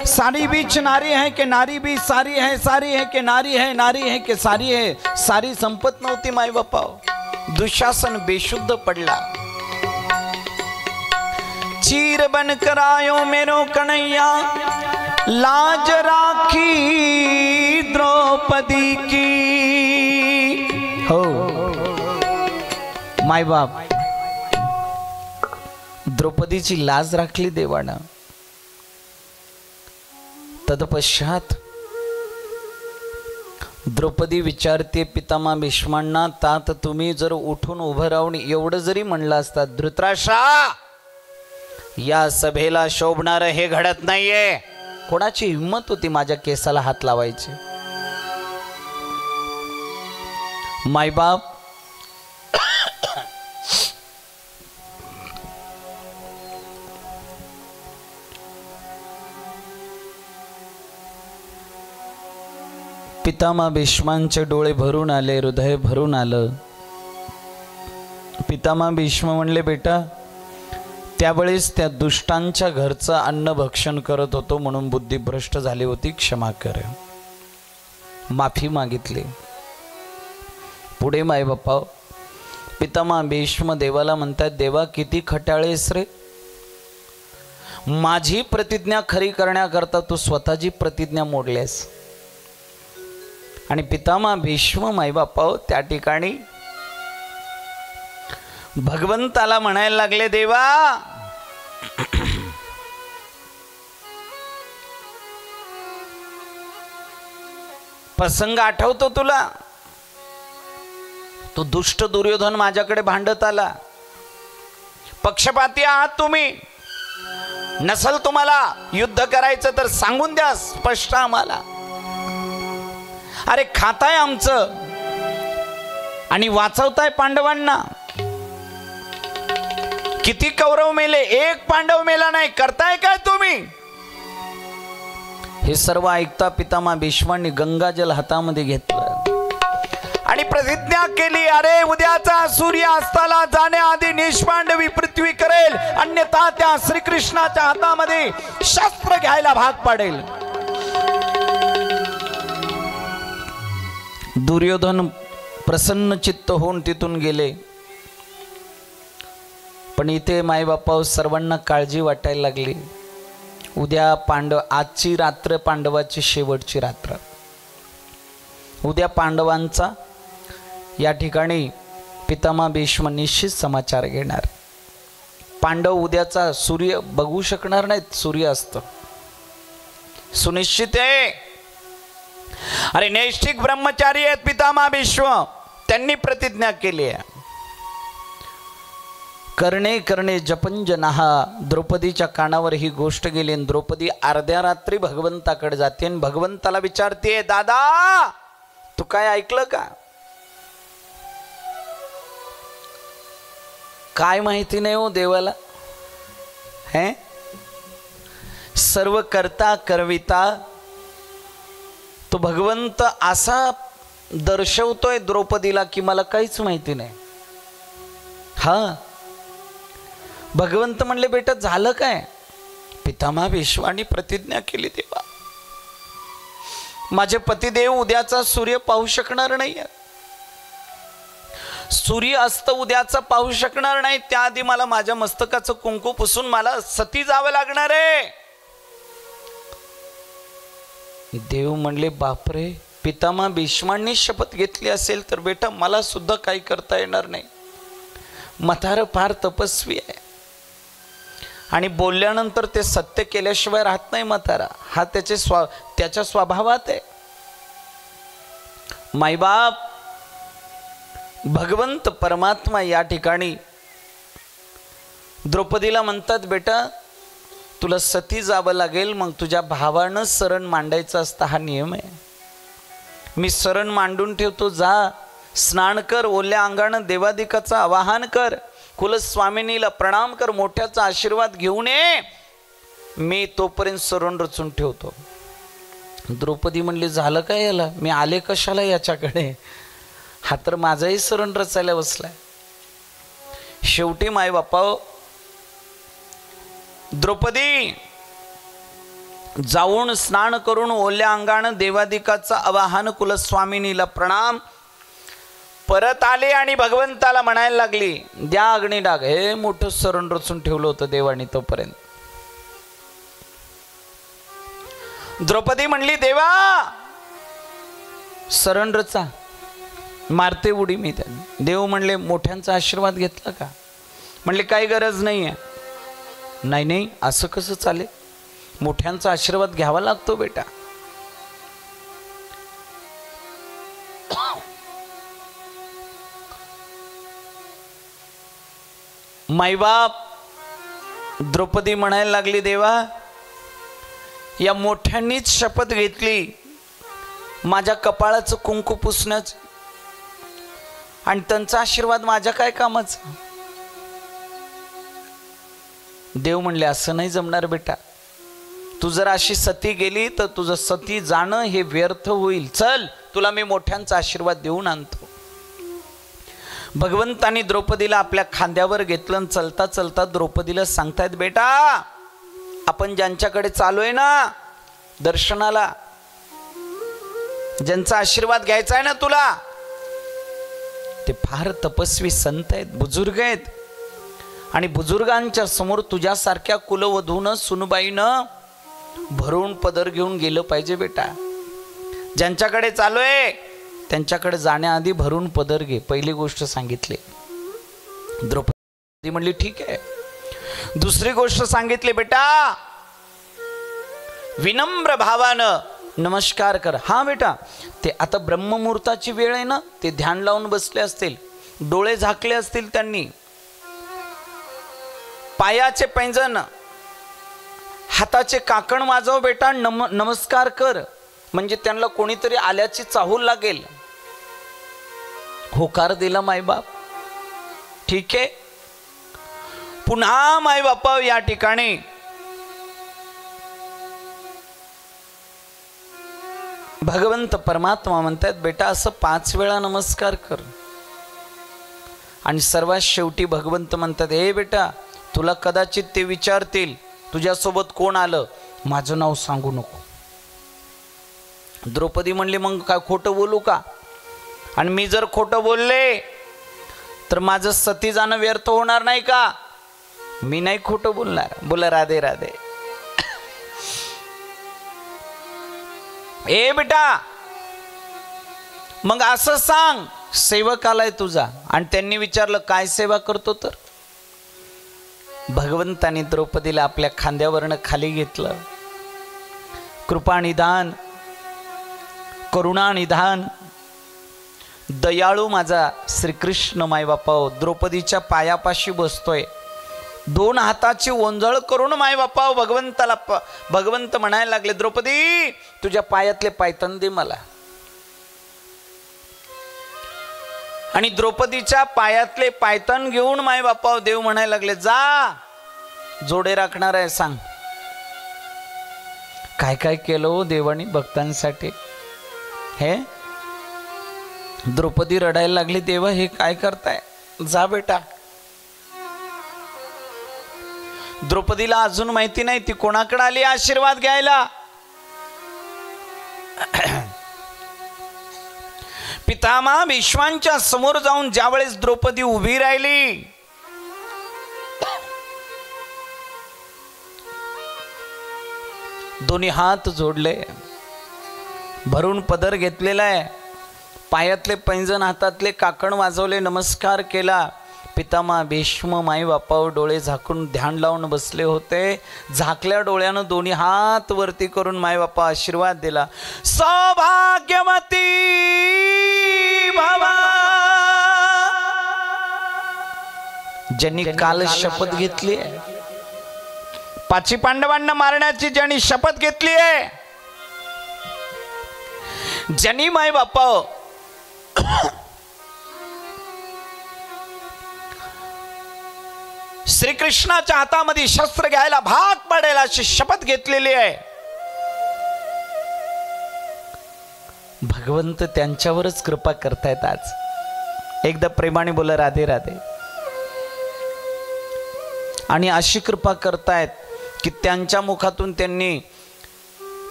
सारी बीच नारी है कि नारी भी सारी है, सारी है कि नारी है, नारी है कि सारी है, सारी संपत नव्हती माय बापा. दुःशासन बेशुद्ध पडला. चीर बन करायो मेरो कन्हैया, लाज राखी द्रौपदी की. हो माय बाप, द्रौपदीची लाज राखली देवानं. तत्पश्चात द्रौपदी विचारते पितामह भीष्मांना, तात तुम्ही जर उठून उभं राहून एवढं जरी म्हणलं असतात, धृतराष्ट्रा या सभेला शोभणार हे घडत नाहीये. कोणाची हिम्मत होती माझ्या केसाला हात लावायची? मायबाप पितामह भीष्मांचे डोळे भरून आले, हृदय भरून आलं. पितामह भीष्म म्हणले, बेटा त्यावेळेस त्या दुष्टांच्या घरचं अन्न भक्षण करत होतो म्हणून बुद्धी भ्रष्ट झाली होती, क्षमा कर. माफी मागितली. पुढे माय बाप्पा पितामह भीष्म देवाला म्हणतात, देवा किती खट्याळेस रे, माझी प्रतिज्ञा खरी करण्याकरता तू स्वतःची प्रतिज्ञा मोडलेस. आणि पितामह भीष्म मायबापा त्या ठिकाणी भगवंताला म्हणायला लागले, देवा प्रसंग आठवतो तुला? तो दुष्ट दुर्योधन माझ्याकडे भांडत आला. पक्षपाती आहात तुम्ही, नसल तुम्हाला युद्ध करायचं तर सांगून द्या स्पष्ट आम्हाला. अरे खाताय आमचं आणि वाचवताय पांडवांना. किती कौरव मेले, एक पांडव मेला नाही, करताय काय तुम्ही? हे सर्व ऐकता पितामह भीष्मांनी गंगाजल हातामध्ये घेतलं आणि प्रतिज्ञा केली, अरे उद्याचा सूर्य अस्ताला जाण्याआधी निष्पांडवी पृथ्वी करेल, अन्यथा त्या श्रीकृष्णाच्या हातामध्ये शस्त्र घ्यायला भाग पाडेल. दुर्योधन प्रसन्न चित्त होऊन तिथून गेले. पण इथे मायबापा सर्वांना काळजी वाटायला लागली. उद्या आजची रात्र पांडवाची शेवटची रात्र. उद्या पांडवांचा या ठिकाणी पितामह भीष्म निश्चित समाचार घेणार. पांडव उद्याचा सूर्य बघू शकणार नाहीत, सूर्यास्त सुनिश्चित आहे. अरे नैष्ठिक ब्रह्मचारी आहेत पितामह भीष्म, त्यांनी प्रतिज्ञा केली आहे. करणे करणे जपंजनः. द्रौपदीच्या कानावर ही गोष्ट गेली आणि द्रौपदी अर्ध्या रात्री भगवंताकडे जाते आणि भगवंताला विचारते, दादा तू काय ऐकलं का? काय माहिती नाही हो देवाला, हे सर्व करता करविता तो भगवंत असा दर्शवतोय द्रौपदीला की मला काहीच माहिती नाही. हा भगवंत म्हणले, बेटा झालं काय? पितामह भीष्मांनी प्रतिज्ञा केली तेव्हा माझे पतिदेव उद्याचा सूर्य पाहू शकणार नाही, सूर्य अस्त उद्याचा पाहू शकणार नाही. त्याआधी मला माझ्या मस्तकाचं कुंकू पुसून मला सती जावं लागणार आहे. देव म्हणले, बापरे, पितामह भीष्मांनी शपथ घेतली असेल तर बेटा मला सुद्धा काही करता येणार नाही. म्हातारं फार तपस्वी आहे आणि बोलल्यानंतर ते सत्य केल्याशिवाय राहत नाही म्हातारा. हा त्याच्या स्वभावात आहे. मायबाप भगवंत परमात्मा या ठिकाणी द्रौपदीला म्हणतात, बेटा तुला सती जावं लागेल, मग तुझ्या भावानं शरण मांडायचं असतं, हा नियम आहे. मी शरण मांडून ठेवतो, जा स्नान कर, ओल्या अंगानं देवादिकाचं आवाहन कर, कुलस्वामिनीला प्रणाम कर, मोठ्याचा आशीर्वाद घेऊन ये, मी तोपर्यंत शरण रचून ठेवतो. द्रौपदी म्हणली, झालं काय याला, मी आले कशाला याच्याकडे, हा तर माझाही शरण रचायला बसलाय. शेवटी मायबापा द्रौपदी जाऊन स्नान करून ओल्या अंगानं देवादिकाचं आवाहन, कुलस्वामिनीला प्रणाम, परत आले आणि भगवंताला म्हणायला लागली, द्या अग्निडाग. हे मोठं शरण रचून ठेवलं होतं देवानी तोपर्यंत. द्रौपदी म्हणली, देवा शरण रचा, मारते उडी मी त्यांनी. देव म्हणले, मोठ्यांचा आशीर्वाद घेतला का? म्हणले, काही गरज नाही आहे. नाही नाही, असं कसं चालेल, मोठ्यांचा आशीर्वाद घ्यावा लागतो बेटा. मायबाप द्रौपदी म्हणायला लागली, देवा या मोठ्यांनीच शपथ घेतली माझ्या कपाळाचं कुंकू पुसण्याचं, आणि त्यांचा आशीर्वाद माझ्या काय कामाचा? देव म्हणले, असं नाही जमणार बेटा, तू जर अशी सती गेली तर तुझं सती जाणं हे व्यर्थ होईल. चल तुला मी मोठ्यांचा आशीर्वाद देऊन आणतो. भगवंतानी द्रौपदीला आपल्या खांद्यावर घेतलं आणि चलता चलता द्रौपदीला सांगतायत, बेटा आपण ज्यांच्याकडे चालूय ना दर्शनाला, ज्यांचा आशीर्वाद घ्यायचा आहे ना तुला, ते फार तपस्वी संत आहेत, बुजुर्ग आहेत, आणि बुजुर्गांच्या समोर तुझ्यासारख्या कुलवधूनं सुनबाईनं भरून पदर घेऊन गेलं पाहिजे बेटा. ज्यांच्याकडे चालूय त्यांच्याकडे जाण्याआधी भरून पदर घे, पहिली गोष्ट सांगितली. द्रौपदी म्हणली, ठीक आहे. दुसरी गोष्ट सांगितली, बेटा विनम्र भावानं नमस्कार कर. हा बेटा, ते आता ब्रह्ममुहूर्ताची वेळ आहे ना, ते ध्यान लावून बसले असतील, डोळे झाकले असतील त्यांनी, पायाचे पैंजण, हाताचे काकण वाजव बेटा, नमस्कार कर, म्हणजे त्यांना कोणीतरी आल्याची चाहूल लागेल. होकार दिला मायबाप. ठीक आहे. पुन्हा मायबापा या ठिकाणी भगवंत परमात्मा म्हणतात, बेटा असं 5 वेळा नमस्कार कर. आणि सर्वात शेवटी भगवंत म्हणतात, हे बेटा तुला कदाचित ते विचारतील तुझ्यासोबत कोण आलं, माझं नाव सांगू नको. द्रौपदी म्हणली, मग काय खोटं बोलू का? आणि मी जर खोटं बोलले तर माझं सती जाणं व्यर्थ होणार नाही का? मी नाही खोटं बोलणार. बोला राधे राधे. ए बेटा मग असं सांग, सेवक आलाय तुझा. आणि त्यांनी विचारलं काय सेवा करतो तर. भगवंतानी द्रौपदीला आपल्या खांद्यावरनं खाली घेतलं. कृपानिधान, करुणानिधान, दयाळू माझा श्रीकृष्ण मायबापा द्रौपदीच्या पायापाशी बसतोय. 2 हाताची ओंजळ करून मायबापा भगवंत म्हणायला लागले, द्रौपदी तुझ्या पायातले पायतन दे मला. आणि द्रौपदीच्या पायातले पायतन घेऊन मायबापा देव म्हणायला लागले, जा जोडे राखणार आहे सांग. काय काय केलं हो देवानी भक्तांसाठी. हे द्रौपदी रडायला लागली, देवा हे काय करताय, जा बेटा. द्रौपदीला अजून माहिती नाही ती कोणाकडे आली आशीर्वाद घ्यायला. पितामह भीष्मांच्या समोर जाऊन ज्यावेळेस द्रौपदी उभी राहिली, दोन्ही हात जोडले, भरून पदर घेतलेला आहे, पायातले पैंजण हातातले काकण वाजवले, नमस्कार केला. पितामह भीष्म माई बापावर डोळे झाकून ध्यान लावून बसले होते. झाकल्या डोळ्यानं दोन्ही हात वरती करून माई बापा आशीर्वाद दिला. सौभाग्यवती भवा. ज्यांनी काल शपथ घेतली आहे, 5 पांडवांना मारण्याची ज्यांनी शपथ घेतली आहे, ज्यांनी माई बापा श्रीकृष्णाच्या हातामध्ये शस्त्र घ्यायला भाग पडेल अशी शपथ घेतलेली आहे, भगवंत त्यांच्यावरच कृपा करतायत. आज एकदा प्रेमाने बोला राधे राधे. आणि अशी कृपा करतायत की त्यांच्या मुखातून त्यांनी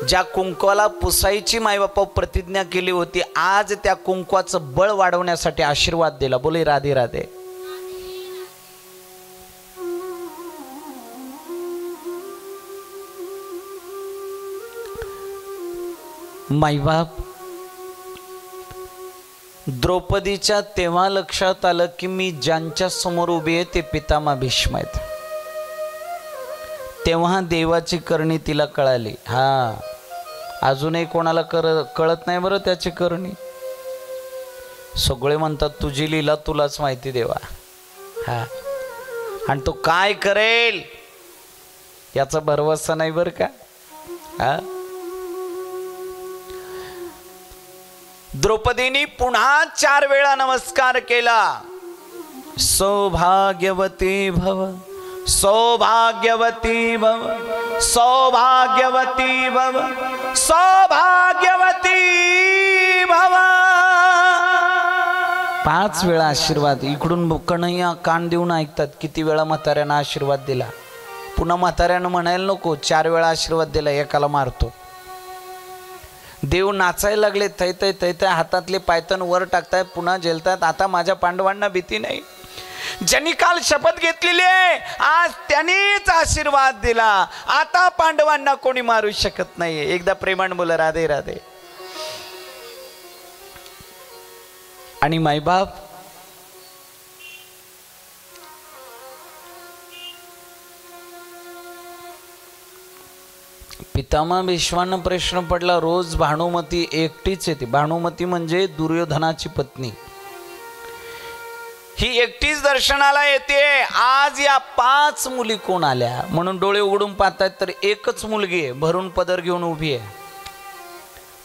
ज्या कुंकवाला पुसायची मायबापा प्रतिज्ञा केली होती, आज त्या कुंकवाचं बळ वाढवण्यासाठी आशीर्वाद दिला. बोले राधे राधे. माईबाप द्रौपदीच्या तेव्हा लक्षात आलं की मी ज्यांच्या समोर उभी आहे ते पितामह भीष्म आहेत. तेव्हा देवाची करणी तिला कळाली. हा, अजूनही कोणाला कळत नाही बरं त्याची करणी. सगळे म्हणतात तुझी लीला तुलाच माहिती देवा. हा, आणि तो काय करेल याचा भरवसा नाही बरं का. हा, द्रौपदीने पुन्हा 4 वेळा नमस्कार केला. सौभाग्यवती भव, सौभाग्यवती भव, सौभाग्यवती भव, सौभाग्यवती भव. 5 वेळा आशीर्वाद. इकडून कन्हैया कान देऊन ऐकतात किती वेळा म्हाताऱ्यानं आशीर्वाद दिला. पुन्हा म्हाताऱ्यानं म्हणायला नको 4 वेळा आशीर्वाद दिला एकाला मारतो. देव नाचायला लागले, थै थै थै थै हातातले पायतन वर टाकतायत, पुन्हा झेलतात. आता माझ्या पांडवांना भीती नाही. ज्यांनी काल शपथ घेतलेली आहे आज त्यांनीच आशीर्वाद दिला. आता पांडवांना कोणी मारू शकत नाही. एकदा प्रेमाने बोला राधे राधे. आणि माईबाप पितामह भीष्मांना प्रश्न पडला, रोज भानुमती एकटीच येते. भानुमती म्हणजे दुर्योधनाची पत्नी. ही एकटीच दर्शनाला येते. आज या 5 मुली कोण आल्या म्हणून डोळे उघडून पाहतायत तर एकच मुलगी आहे, भरून पदर घेऊन उभी आहे.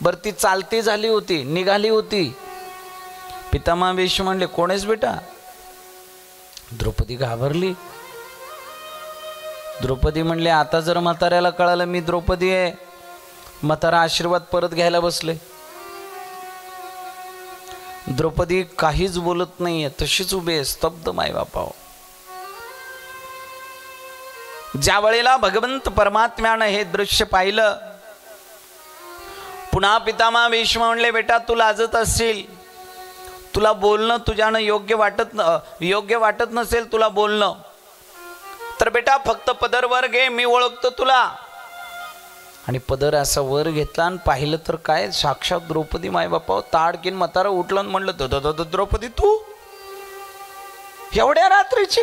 बरं ती चालती झाली होती, निघाली होती. पितामह भीष्म म्हणले कोणेस बेटा. द्रौपदी घाबरली. द्रौपदी म्हणले आता जर म्हाताऱ्याला कळालं मी द्रौपदी आहे. म्हातारा आशीर्वाद परत घ्यायला बसले. द्रौपदी काहीच बोलत नाहीये, तशीच उभी आहे स्तब्ध. माय बापाव, ज्या वेळेला भगवंत परमात्म्यानं हे दृश्य पाहिलं, पुन्हा पितामह भीष्म म्हणले बेटा तू लाजत असशील, तुला बोलणं तुझ्यानं योग्य वाटत नसेल तुला बोलणं, तर बेटा फक्त पदरवर घे, मी ओळखतो तुला. आणि पदर असा वर घेतला आणि पाहिलं तर काय साक्षात द्रौपदी मायबापा. ताडकीन म्हातारा उठलं आणि म्हणलं, द्रौपदी तू एवढ्या रात्रीची?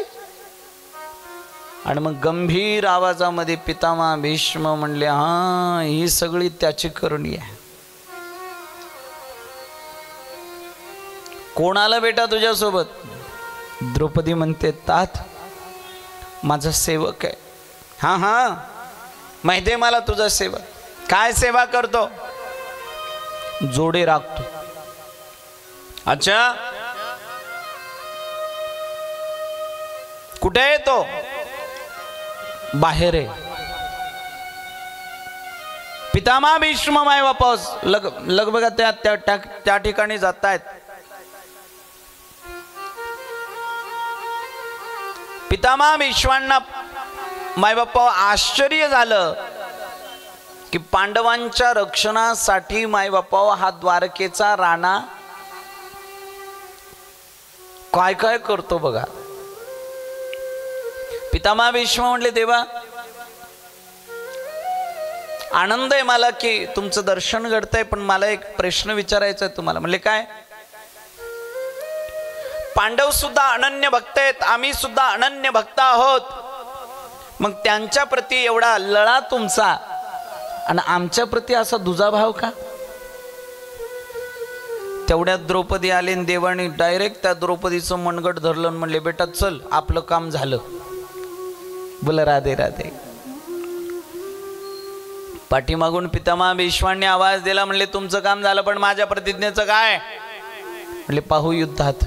आणि मग गंभीर आवाजामध्ये पितामह भीष्म म्हणले, हा ही सगळी त्याची करणी आहे. कोण आलं बेटा तुझ्यासोबत? द्रौपदी म्हणते, तात माझा सेवक आहे. हा हा माहिती आहे मला तुझा सेवक. काय सेवा करतो? जोडे राखतो. अच्छा, कुठे आहे तो? बाहेर आहे. पितामह भीष्म माय वापस लगबग त्या ठिकाणी जात आहेत. पितामह भीष्मांना मायबापा आश्चर्य झालं की पांडवांच्या रक्षणासाठी मायबापा हा द्वारकेचा राणा काय काय करतो बघा. पितामह भीष्म म्हणले, देवा आनंद आहे मला की तुमचं दर्शन घडतंय, पण मला एक प्रश्न विचारायचा आहे तुम्हाला. म्हणले काय? पांडव सुद्धा अनन्य भक्त आहेत, आम्ही सुद्धा अनन्य भक्त आहोत, मग त्यांच्या प्रती एवढा लळा तुमचा आणि आमच्या प्रती असा दुजाभाव का? तेवढ्यात द्रौपदी आली आणि देवानी डायरेक्ट त्या द्रौपदीचं मनगट धरलं आणि म्हणले, बेटा चल आपलं काम झालं. बोला राधे राधे. पाठीमागून पितामह भीष्मांनी आवाज दिला, म्हणले तुमचं काम झालं, पण माझ्या प्रतिज्ञेचं काय? म्हणले पाहू युद्धात.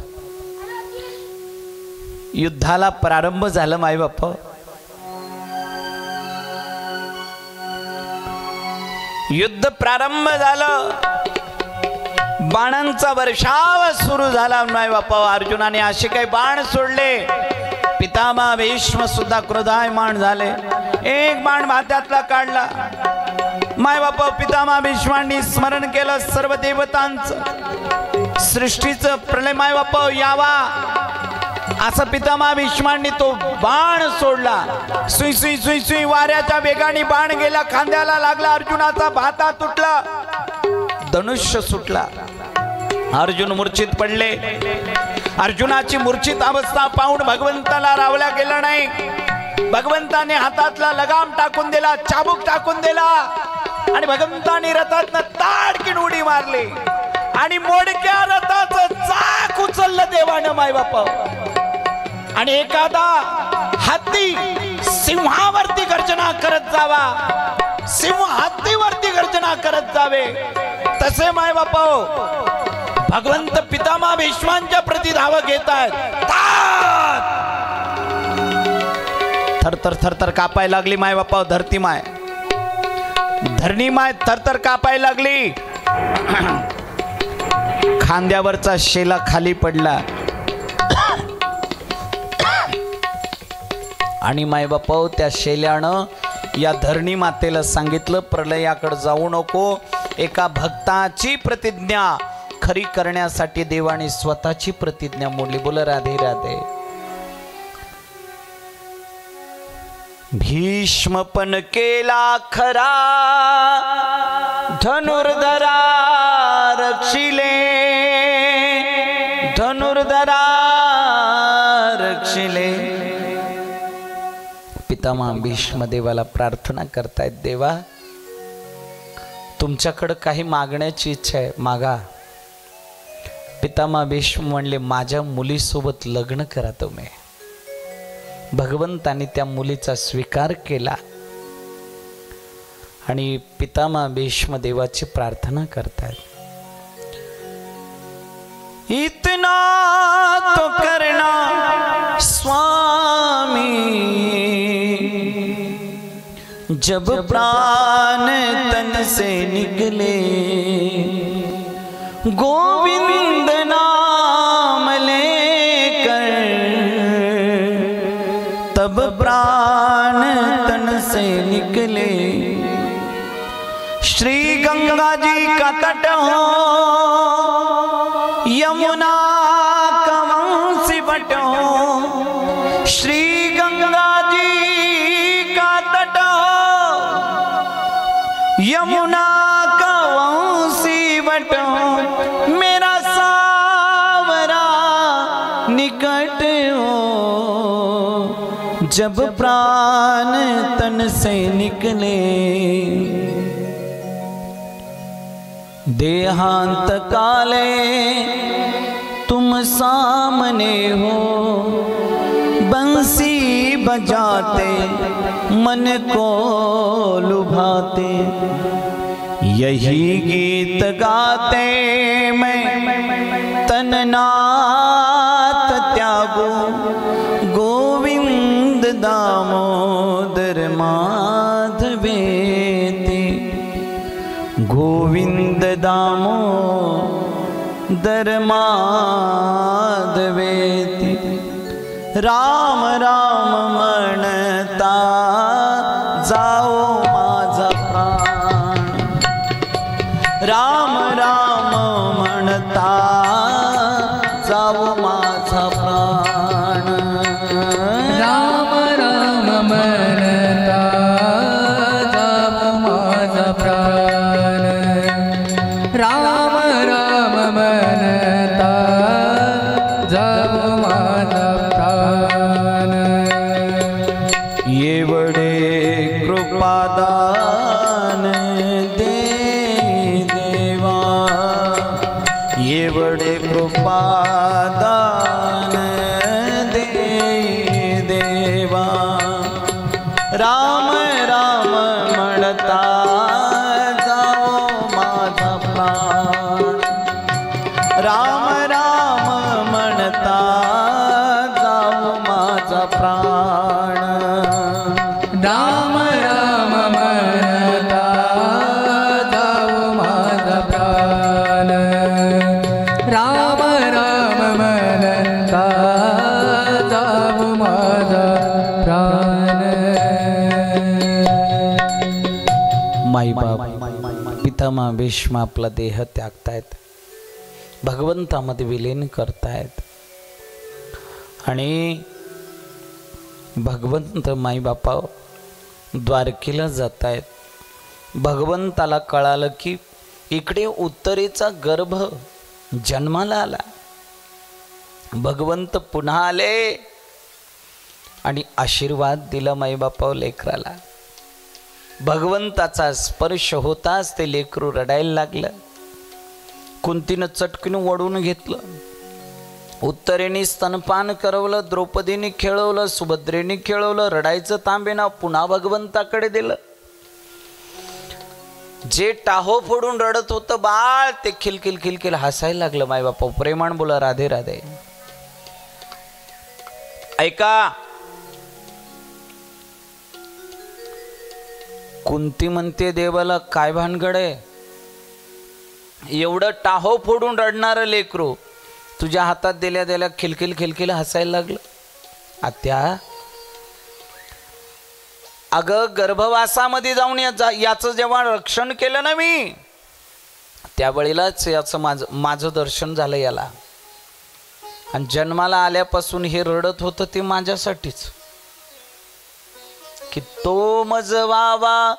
युद्धाला प्रारंभ झाला माय बाप्पा. युद्ध प्रारंभ झालं, बाणांचा वर्षाव सुरू झाला माय बाप्पा. अर्जुनाने असे काही बाण सोडले, पितामह भीष्म सुद्धा क्रोधायमान झाले. एक बाण भात्यातला काढला माय बाप्पा. पितामह भीष्मांनी स्मरण केलं सर्व देवतांचं, सृष्टीचं प्रलय माय बाप्पा यावा असं पितामह भीष्मांनी तो बाण सोडला. सुई सुई सुई सुई वाऱ्याच्या वेगाने बाण गेला, खांद्याला लागला. अर्जुनाचा भाता तुटला, धनुष्य सुटला. अर्जुन मूर्छित पडले. अर्जुनाची मूर्छित अवस्था पाहून भगवंताला रावला गेला नाही. भगवंताने हातातला लगाम टाकून दिला, चाबूक टाकून दिला आणि भगवंताने रथातनं ताडकीन उडी मारली आणि मोडक्या रथाचं चाक उचललं देवानं माय बापा. आणि एखादा हत्ती सिंहावरती गर्जना करत जावा, सिंह हत्तीवरती गर्जना करत जावे, तसे माय बापा भगवंत पितामह भीष्मांच्या प्रति धाव घेत आहेत. थरथर थरथर कापाय लागली माय बापा धरती माय. धरणी माय थरथर कापाय लागली. खांद्यावरचा शेला खाली पडला आणि माय बापा त्या शेल्यानं या धरणी मातेला सांगितलं, प्रलयाकडे जाऊ नको. एका भक्ताची प्रतिज्ञा खरी करण्यासाठी देवाने स्वतःची प्रतिज्ञा मोडली. बोल राधे राधे. भीष्म पण केला खरा, धनुर्धरा रक्षिले, धनुर्धरा रक्षिले. पितामह भीष्म देवाला प्रार्थना करतायत, देवा तुमच्याकडे काही मागण्याची इच्छा आहे, मागा. पितामह भीष्म म्हणले, माझ्या मुलीसोबत लग्न करा तुम्ही. भगवंताने त्या मुलीचा स्वीकार केला आणि पितामह भीष्म देवाची प्रार्थना करतात, इतना तो करना स्वामी, जब प्राण तन से निकले, गोविंद नाम लेकर तब प्राण तन से निकले. श्री गंगा जी का तट हो, यमुना का वंशी बट हो, श्री गंगा जी का तट हो, यमुना का वंशी बट मेरा सावरा निकट हो, जब प्राण तन से निकले देहांत काले तुम सामने हो, बंसी बजाते मन को लुभाते, यही गीत गाते मैं तननाथ त्यागो, गोविंद दामोदर माधवेति, गोविंद दामोदर माधवेति। राम राम म्हणता जाओ माझा प्राण, राम राम म्हणता जाओ माझा प्राण, राम राम म्हणता जाओ माझा प्राण, राम राम म्हणता जाओ माझा प्राण। एवढे कृपादान दे देवा, एवढे कृपादान दे देवा, राम राम म्हणता जाओ माझा प्राण, राम राम म्हणता जाओ माझा प्राण, राम राम म्हणता जाओ माझा प्राण, राम राम म्हणता जाओ माझा प्राण। माईबाप पितामह भीष्म आपला देह त्यागतायत, भगवंतामध्ये विलीन करतायत आणि भगवंत माईबापा द्वारकेला जातायत। भगवंताला कळालं की इकडे उत्तरेचा गर्भ जन्माला आला। भगवंत पुन्हा आले आणि आशीर्वाद दिला माईबापा लेकराला। भगवंताचा स्पर्श होताच ते लेकरू रडायला लागलं। कुंतीनं चटकीनं वडून घेतलं, उत्तरेने स्तनपान करवलं, द्रौपदीने खेळवलं, सुभद्रेने खेळवलं, रडायचं तांबेना पुन्हा भगवंताकडे दिलं। जे टाहो फोडून रडत होतं बाळ ते खिलखिल खिलखिल हसायला लागलं। माय बापा प्रेमाण बोला राधे राधे। ऐका, कुंती म्हणते देवाला काय भानगड आहे, एवढं टाहो फोडून रडणारं लेकरू तुझ्या हातात दिल्या दिल्या खिलखिल खिलखिल हसायला लागलं। आत्या अगं गर्भवासामध्ये जाऊन याचं जेव्हा रक्षण केलं ना मी, त्यावेळेलाच याचं माझं दर्शन झालं याला। आणि जन्माला आल्यापासून हे रडत होतं ते माझ्यासाठीच, की तो मजवावा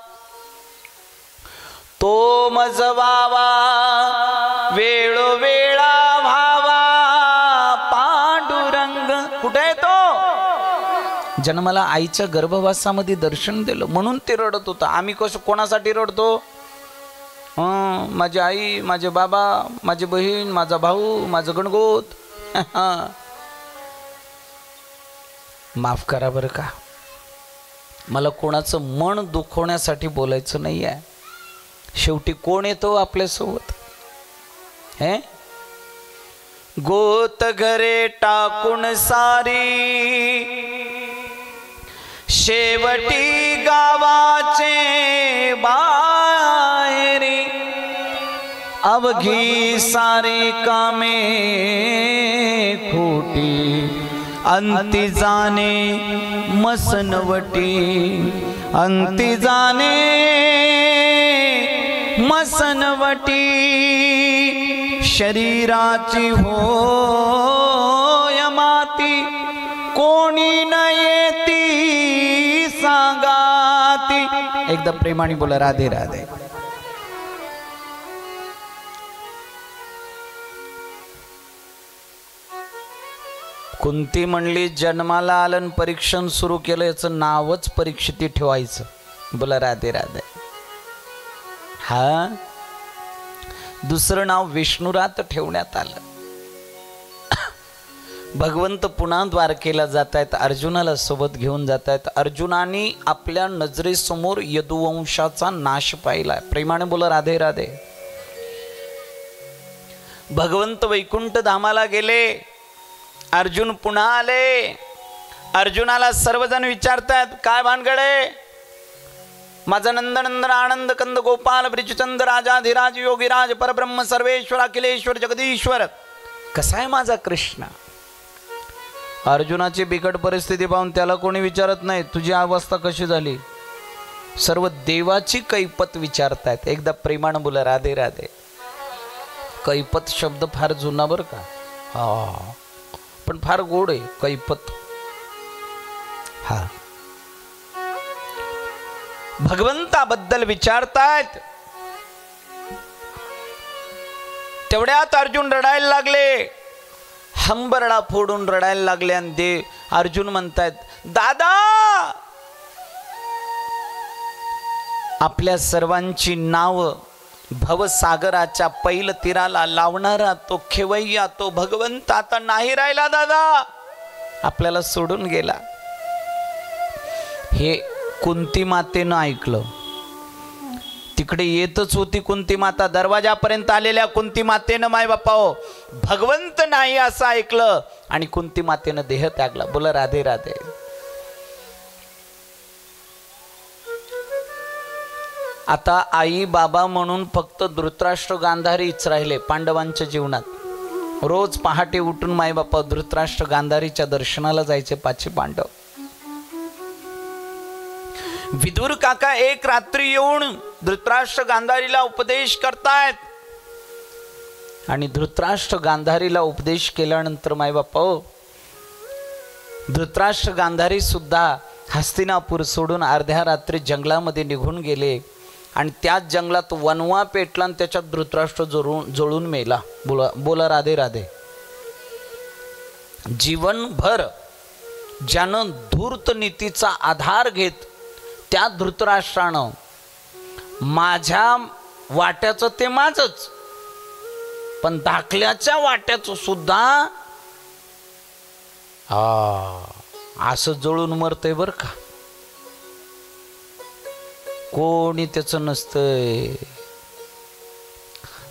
वेळोवेळा भावा पांडुरंग। कुठे आहे तो? जन्माला आईच्या गर्भवासामध्ये दर्शन दिलं म्हणून ते रडत होतं। आम्ही कोणासाठी रडतो? माझी आई, माझे बाबा, माझी बहीण, माझा भाऊ, माझं गणगोत। माफ करा बरं का, मला कोणाचं मन दुखवण्यासाठी बोलायचं नाही आहे। शेवटी कोण येतो आपल्यासोबत? हे गोत घरे टाकून सारी, शेवटी गावाचे बाहेरी, अवघी सारी कामे खोटी, अंती जाणे मसनवटी, अंती जाणे मसनवटी, शरीराची होय माती, कोणी न येती सांगाती। एकदा प्रेमाने बोला राधे राधे। कुंती म्हणली जन्माला आलं आणि परीक्षण सुरू केलं, याचं नावच परीक्षिती ठेवायचं. बोला राधे राधे. हा दुसरं नाव विष्णुरात ठेवण्यात आलं. भगवंत पुन्हा द्वारकेला जात आहेत, अर्जुनाला सोबत घेऊन जात आहेत. अर्जुनाने आपल्या नजरेसमोर यदुवंशाचा नाश पाहिला. प्रेमाने बोला राधे राधे. भगवंत वैकुंठ धामाला गेले, अर्जुन पुन्हा आले. अर्जुनाला सर्वजण विचारतात, काय भानगडे? माझा नंदनंदन आनंद कंद गोपाल ब्रिजचंद राजाधिराज योगीराज परब्रह्म सर्वेश्वर अखिलेश्वर जगदीश्वर, कसा आहे माझा कृष्ण? अर्जुनाची बिकट परिस्थिती पाहून त्याला कोणी विचारत नाही, तुझी अवस्था कशी झाली? सर्व देवाची कैपत विचारतायत. एकदा प्रेमानं बोला राधे राधे. कैपत शब्द फार जुना बरं का, हा पण फार गोड आहे कैपत. हा भगवंताबद्दल विचारतायत. तेवढ्यात अर्जुन रडायला लागले, हंबरडा फोडून रडायला लागले. आणि अर्जुन म्हणतायत, दादा आपल्या सर्वांची नाव भवसागराच्या पैल तीराला लावणारा तो खेवैया, तो भगवंत आता नाही राहिला दादा, आपल्याला सोडून गेला. हे कुंती मातेनं ऐकलं. तिकडे येतच होती कुंती माता, दरवाजापर्यंत आलेल्या कुंती मातेनं माय बापा हो भगवंत नाही असं ऐकलं आणि कुंती मातेनं देह त्यागला. बोला राधे राधे. आता आई बाबा म्हणून फक्त धृतराष्ट्र गांधारीच राहिले पांडवांच्या जीवनात. रोज पहाटे उठून माय बापा धृतराष्ट्र गांधारीच्या दर्शनाला जायचे पाचही पांडव. विदुर काका एक रात्री येऊन धृतराष्ट्र गांधारीला उपदेश करतायत. आणि धृतराष्ट्र गांधारीला उपदेश केल्यानंतर माय बापा धृतराष्ट्र गांधारी सुद्धा हस्तिनापूर सोडून अर्ध्या रात्री जंगलामध्ये निघून गेले. आणि त्याच जंगलात वनवा पेटला आणि त्याच्यात धृतराष्ट्र जळून मेला. बोला राधे राधे. जीवनभर ज्यानं धूर्त नीतीचा आधार घेत त्या धृतराष्ट्रानं माझ्या वाट्याचं ते माझच, पण दाखल्याच्या वाट्याचं सुद्धा असं जळून मरतय बर का. कोणी त्याचं नसतंय.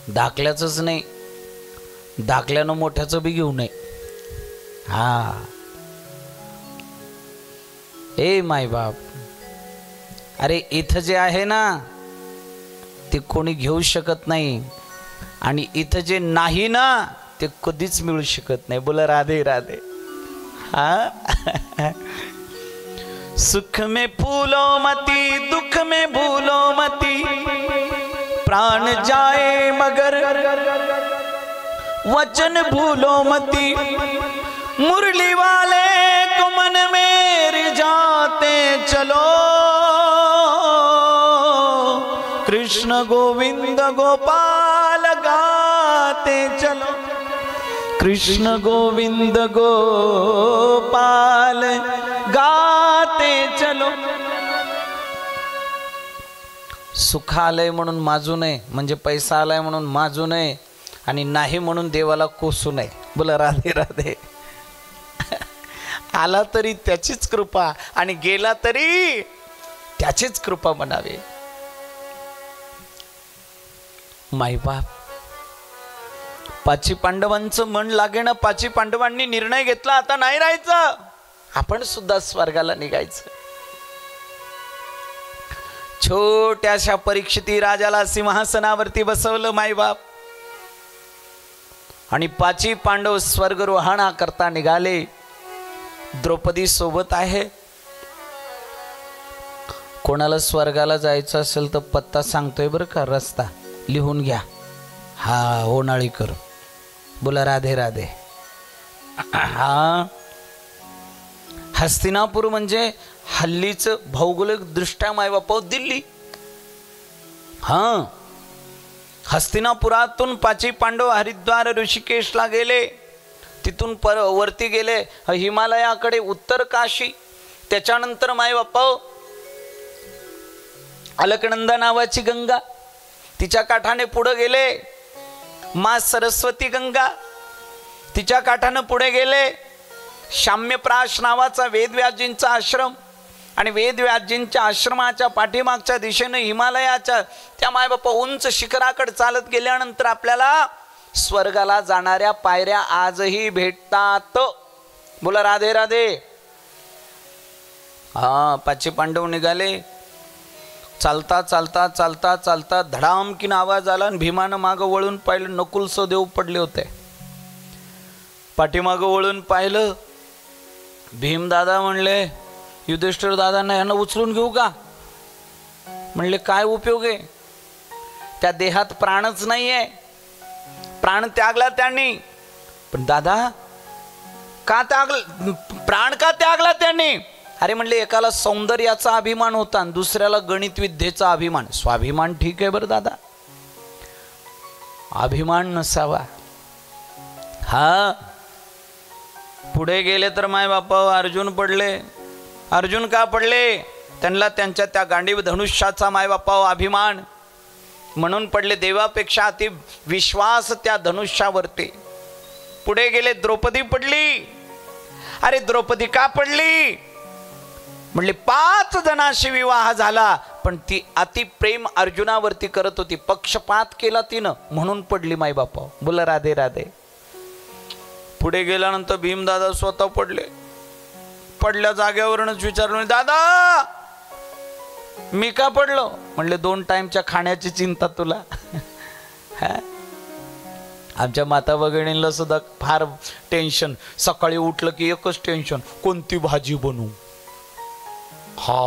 दाखल्याचंच नाही, दाखल्यानं मोठ्याचं बी घेऊ नये. हा ए माय बाप, अरे इथं जे आहे ना ते कोणी घेऊ शकत नाही आणि इथं जे नाही ना ते कधीच मिळू शकत नाही. बोला राधे राधे. हा सुख में फूलो मती, दुख में भूलो मती, प्राण जाए मगर वचन भूलो मती, मुरली वाले को मन में रिझाते चलो, कृष्ण गोविंद गोपाल गाते चलो, कृष्ण गोविंद गोपाल गाते चलो. सुख आलंय म्हणून माजू नये, म्हणजे पैसा आलाय म्हणून माजू नये, आणि नाही म्हणून देवाला कोसू नये. बोला राधे राधे. आला तरी त्याचीच कृपा आणि गेला तरी त्याचीच कृपा म्हणावे. मायबाप पाची पांडवांचं मन लागेना. पाची पांडवांनी निर्णय घेतला, आता नाही राहायचं, आपण सुद्धा स्वर्गाला निघायचं. छोट्याशा परीक्षिती राजाला सिंहासनावरती बसवलं मायबाप, आणि पाची पांडव स्वर्गरोहणा करता निघाले. द्रौपदी सोबत आहे. कोणाला स्वर्गाला जायचं असेल तर पत्ता सांगतोय बरं का, रस्ता लिहून घ्या. हा होणाळीकर. बोला राधे राधे. हा हस्तिनापूर म्हणजे हल्लीच भौगोलिक दृष्ट्या मायबाप दिल्ली. हा हस्तिनापुरातून पाची पांडव हरिद्वार ऋषिकेशला गेले. तिथून वरती गेले हिमालयाकडे, उत्तर काशी. त्याच्यानंतर माय बाप्पा अलकनंदा नावाची गंगा, तिच्या काठाने पुढे गेले. मा सरस्वती गंगा, तिच्या काठाने पुढे गेले. शाम्यप्राश नावाचा वेदव्यासजींचा आश्रम, आणि वेदव्यासजींच्या आश्रमाच्या पाठीमागच्या दिशेने हिमालयाच्या त्या मायबापा उंच शिखराकडे चालत गेल्यानंतर आपल्याला स्वर्गाला जाणाऱ्या पायऱ्या आजही भेटतात. बोला राधे राधे. हा, पाची पांडव निघाले. चालता चालता चालता चालता धडामकीन आवाज आला आणि भीमानं मागं वळून पाहिलं. नकुल सहदेव पडले होते. पाठीमागं वळून पाहिलं. भीमदादा म्हणले युधिष्ठिर दादांना यांना उचलून घेऊ का? म्हणले काय उपयोग आहे, त्या देहात प्राणच नाही आहे. प्राण त्यागला त्यांनी. पण दादा का त्यागला, प्राण का त्यागला त्यांनी? अरे म्हणले एकाला सौंदर्याचा अभिमान होता आणि दुसऱ्याला गणित विद्येचा अभिमान. स्वाभिमान ठीक आहे बरं दादा, अभिमान नसावा. हा, पुढे गेले तर माय बापा अर्जुन पडले. अर्जुन का पडले? त्यांना त्यांच्या त्या गांडीव धनुष्याचा माय बापा अभिमान म्हणून पडले. देवापेक्षा अति विश्वास त्या धनुष्यावरती. पुढे गेले. द्रौपदी पडली. अरे द्रौपदी का पडली? म्हणले 5 जणांशी विवाह झाला, पण ती अति प्रेम अर्जुनावरती करत होती. पक्षपात केला तिनं म्हणून पडली माय बापा. बोला राधे राधे. पुढे गेल्यानंतर भीमदादा स्वतः पडले. पडल्या जागेवरूनच विचारलं, दादा मी का पडलो? म्हणले 2 टाइमच्या खाण्याची चिंता तुला. आमच्या माता भगिनींना सुद्धा फार टेन्शन. सकाळी उठलं की एकच टेन्शन, कोणती भाजी बनवू. हा,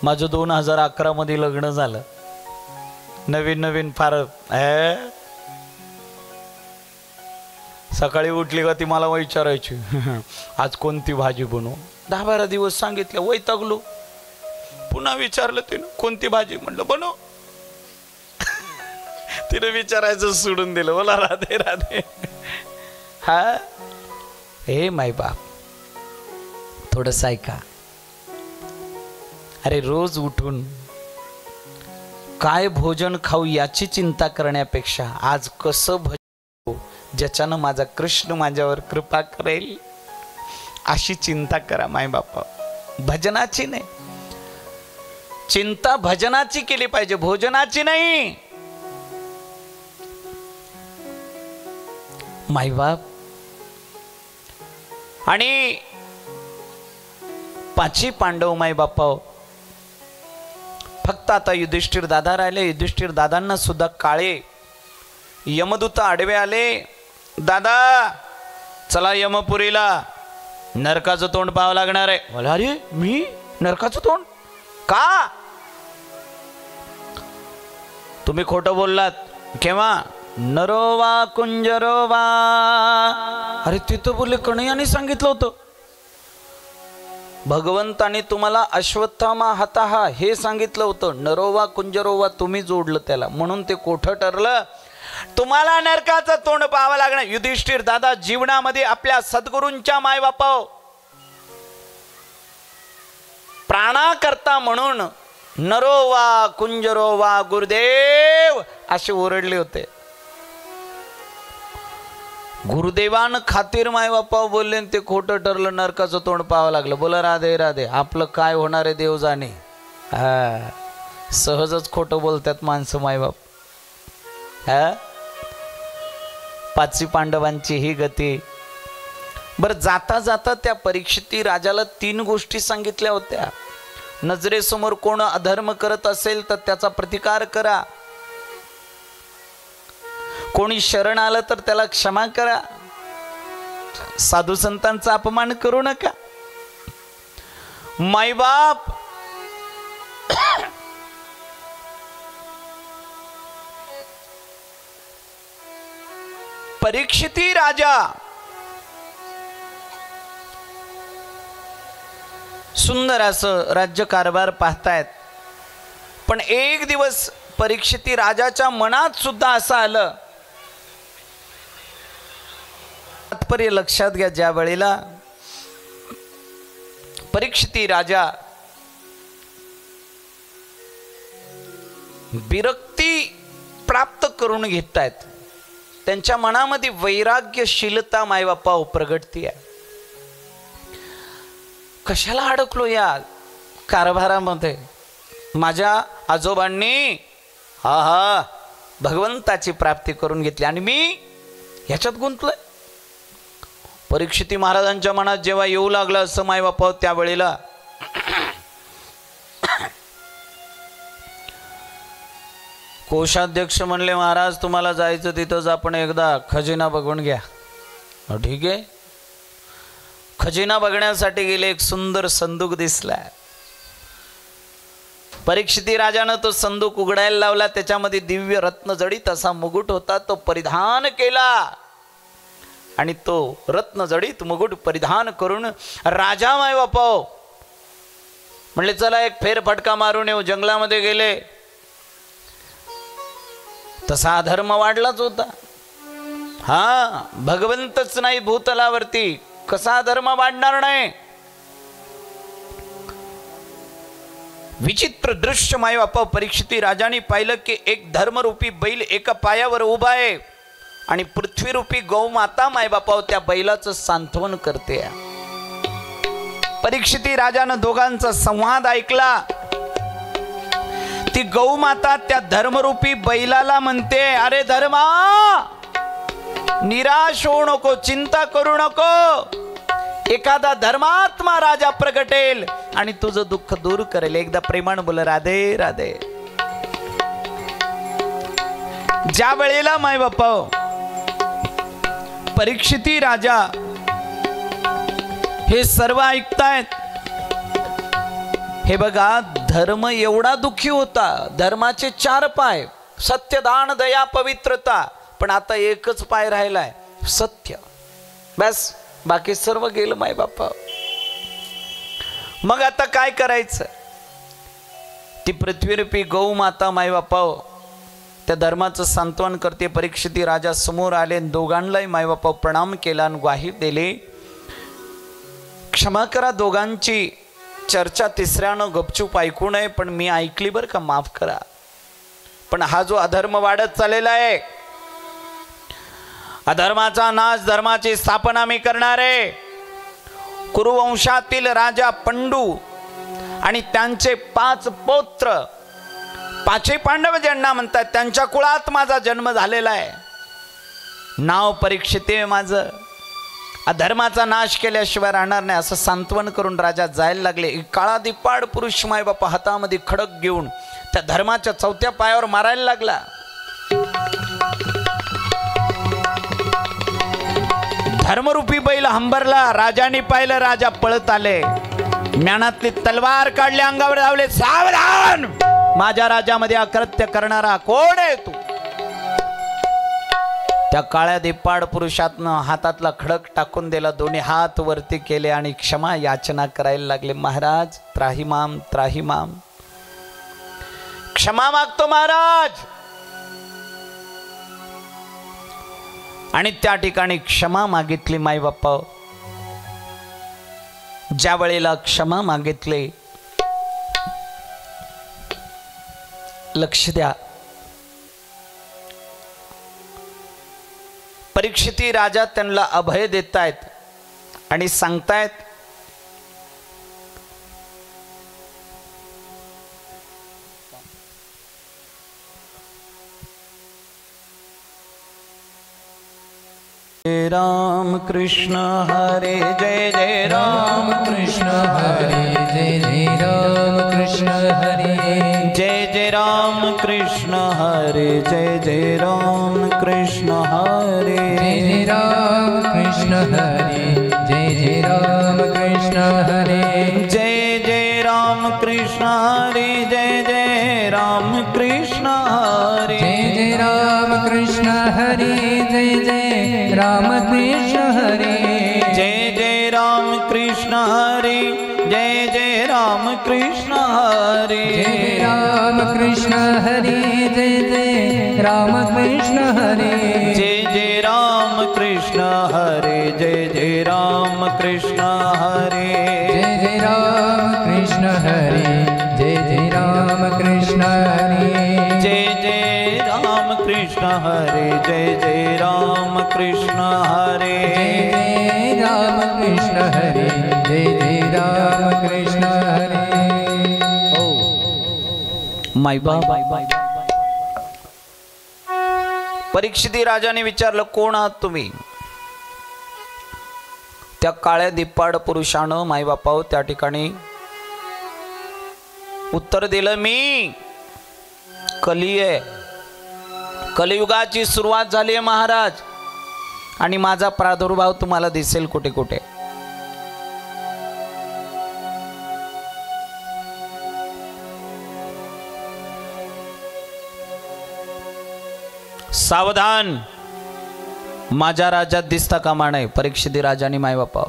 माझं 2011 मध्ये लग्न झालं. नवीन नवीन फार सकाळी उठली का ती मला विचारायची आज कोणती भाजी बनवू. 10-12 दिवस सांगितलं, वैतागलो. पुन्हा विचारलं तिनं कोणती भाजी, म्हणलं बनव. तिने विचारायचं सोडून दिलं. बोला राधे राधे. हा, हे माय बाप थोडंसं ऐका. अरे रोज उठून काय भोजन खाऊ याची चिंता करण्यापेक्षा आज कसं भजन ज्याच्यानं माझा कृष्ण माझ्यावर कृपा करेल अशी चिंता करा माय बापा. भजनाची नाही चिंता, भजनाची केली पाहिजे, भोजनाची नाही. माय बाप आणि 5 पांडव माय बापा. फक्त आता युधिष्ठिर दादा राहिले. युधिष्ठिर दादांना सुद्धा काळे यमदूत आडवे आले. दादा चला यमपुरीला, नरकाचं तोंड पाहावं लागणार आहे. मला अरे मी नरकाचं तोंड का? तुम्ही खोटं बोललात. केव्हा? नरोवा कुंजरोवा. अरे तिथं बोलले कणयाने सांगितलं होतं. भगवंताने तुम्हाला अश्वत्थामा हताहा हे सांगितलं होतं. नरोवा कुंजरोवा तुम्ही जोडलं त्याला, म्हणून ते कोठं ठरलं. तुम्हाला नरकाचं तोंड पाहावं लागणार. युधिष्ठिर दादा जीवनामध्ये आपल्या सद्गुरूंच्या मायबापा प्राणाकरता म्हणून नरोवा कुंजरोवा गुरुदेव असे ओरडले होते. गुरुदेवान खातीर माय बापा बोलले ते खोटं ठरलं, नरकाचं तोंड पाहावं लागलं. बोला राधे राधे. आपलं काय होणार आहे देव जाणे. हा, सहजच खोटं बोलतात माणसं माय बाप. हा, 5 पांडवांची ही गती. बरं, जाता जाता त्या परीक्षिती राजाला 3 गोष्टी सांगितल्या होत्या. नजरेसमोर कोण अधर्म करत असेल तर त्याचा प्रतिकार करा. कोणी शरण आलं तर त्याला क्षमा करा. साधू संतांचा अपमान करू नका. मायबाप परीक्षिती राजा सुंदर असं राज्यकारभार पाहतायत. पण एक दिवस परीक्षिती राजाच्या मनात सुद्धा असं आलं तात्पर्य लक्षात घ्या. ज्या वेळेला परीक्षिती राजा विरक्ती प्राप्त करून घेतायत, त्यांच्या मनामध्ये वैराग्यशीलता मायबापा प्रगटती आहे. कशाला अडकलो या कारभारामध्ये? माझ्या आजोबांनी भगवंताची प्राप्ती करून घेतली आणि मी ह्याच्यात गुंतलोय. परीक्षिती महाराजांच्या मनात जेव्हा येऊ लागला असं मायबापा, त्यावेळेला कोषाध्यक्ष म्हणले, महाराज तुम्हाला जायचं तिथंच, आपण एकदा खजिना बघून घ्या. ठीक आहे. खजिना बघण्यासाठी गेले. एक सुंदर संदूक दिसला. परीक्षिती राजानं तो संदूक उघडायला लावला. त्याच्यामध्ये दिव्य रत्न जडित असा मुकुट होता. तो परिधान केला आणि तो रत्न जडित मुकुट परिधान करून राजा मायबापा म्हणले, चला एक फेरफटका मारून येऊ. जंगलामध्ये गेले. तसा अधर्म वाढलाच होता. भगवंतच नाही भूतलावरती, कसा धर्म वाढणार नाही? विचित्र दृश्य मायबापा परीक्षिती राजाने पाहिलं की एक धर्मरूपी बैल एका पायावर उभा आहे आणि पृथ्वीरूपी गौमाता मायबापा त्या बैलाचं सांत्वन करते. परीक्षिती राजानं दोघांचा संवाद ऐकला. ती गौमाता त्या धर्मरूपी बैलाला म्हणते, अरे धर्मा, निराश होऊ नको, चिंता करू नको. एखादा धर्मात्मा राजा प्रगटेल आणि तुझं दुःख दूर करेल. एकदा प्रेमानं बोल, राधे राधे. ज्या वेळेला माय बापा परीक्षिती राजा हे सर्व ऐकतायत, हे बघा, धर्म एवढा दुःखी होता. धर्माचे 4 पाय, सत्य, दान, दया, पवित्रता, पण आता एकच पाय राहिलाय, सत्य. बस, बाकी सर्व गेलं माय बापा. मग आता काय करायचं? ती पृथ्वीरूपी गौ माता माय बापा त्या धर्माचं सांत्वन करते. परीक्षिती राजा समोर आले, दोघांनाही माय बापा प्रणाम केला आणि ग्वाही दिली, क्षमा करा, दोघांची चर्चा तिसऱ्यानं गपचूप ऐकू नये, पण मी ऐकली बरं का, माफ करा. पण हा जो अधर्म वाढत चाललेला आहे, अधर्माचा नाश, धर्माची स्थापना मी करणार आहे. कुरुवंशातील राजा पंडू आणि त्यांचे 5 पौत्र, 5 पांडव ज्यांना म्हणतात, त्यांच्या कुळात माझा जन्म झालेला आहे. नाव परीक्षिते माझं. अधर्माचा नाश केल्याशिवाय राहणार नाही असं सांत्वन करून राजा जायला लागले. काळा दिपाड पुरुष मायबापा हातामध्ये खडक घेऊन त्या धर्माच्या 4थ्या पायावर मारायला लागला. धर्मरूपी बैल हंबरला. राजाने पाहिलं, राजा पळत आले, म्यानातली तलवार काढली, अंगावर लावले, सावधान, माझ्या राज्यामध्ये अकृत्य करणारा कोण आहे तू? त्या काळ्या दिपाड पुरुषातनं हातातला खडक टाकून दिला, दोन्ही हात वरती केले आणि क्षमा याचना करायला लागले. महाराज, त्राहिमाम त्राहिमाम, क्षमा मागतो महाराज. आणि त्या ठिकाणी क्षमा मागितली माई बाप्पा. ज्या वेळेला क्षमा मागितले, लक्ष द्या, परीक्षिती राजा त्यांना अभय देतायत आणि सांगतायत, राम कृष्ण हरे जय जय राम कृष्ण हरे जय जय राम कृष्ण हरे जय जय राम कृष्ण हरे जय जय राम कृष्ण हरे जय राम कृष्ण हरे जय जय राम कृष्ण हरे जय जय राम कृष्ण हरे जय जय राम कृष्ण हरे जय जय राम कृष्ण हरे जय जय राम कृष्ण हरे जय जय राम कृष्ण हरे जय जय राम कृष्ण हरे जय राम कृष्ण हरे जय जय राम कृष्ण हरे जय जय राम कृष्ण हरे जय जय राम कृष्ण हरे जय जय राम कृष्ण हरे जय जय राम कृष्ण हरे जय जय राम कृष्ण हरे जय जय राम कृष्ण हरे जय राम कृष्ण हरे जय जय राम कृष्ण हरे। माय बाबा परीक्षिती राजाने विचारलं, कोण आहात तुम्ही? त्या काळ्या दिप्पाड पुरुषानं मायबापाव त्या ठिकाणी उत्तर दिलं, मी कली आहे, कलियुगाची सुरुवात झाली आहे महाराज, आणि माझा प्रादुर्भाव तुम्हाला दिसेल कुठे कुठे. सावधान, माझ्या राज्यात दिसता कामा नये. परीक्षिती राजाने मायबापा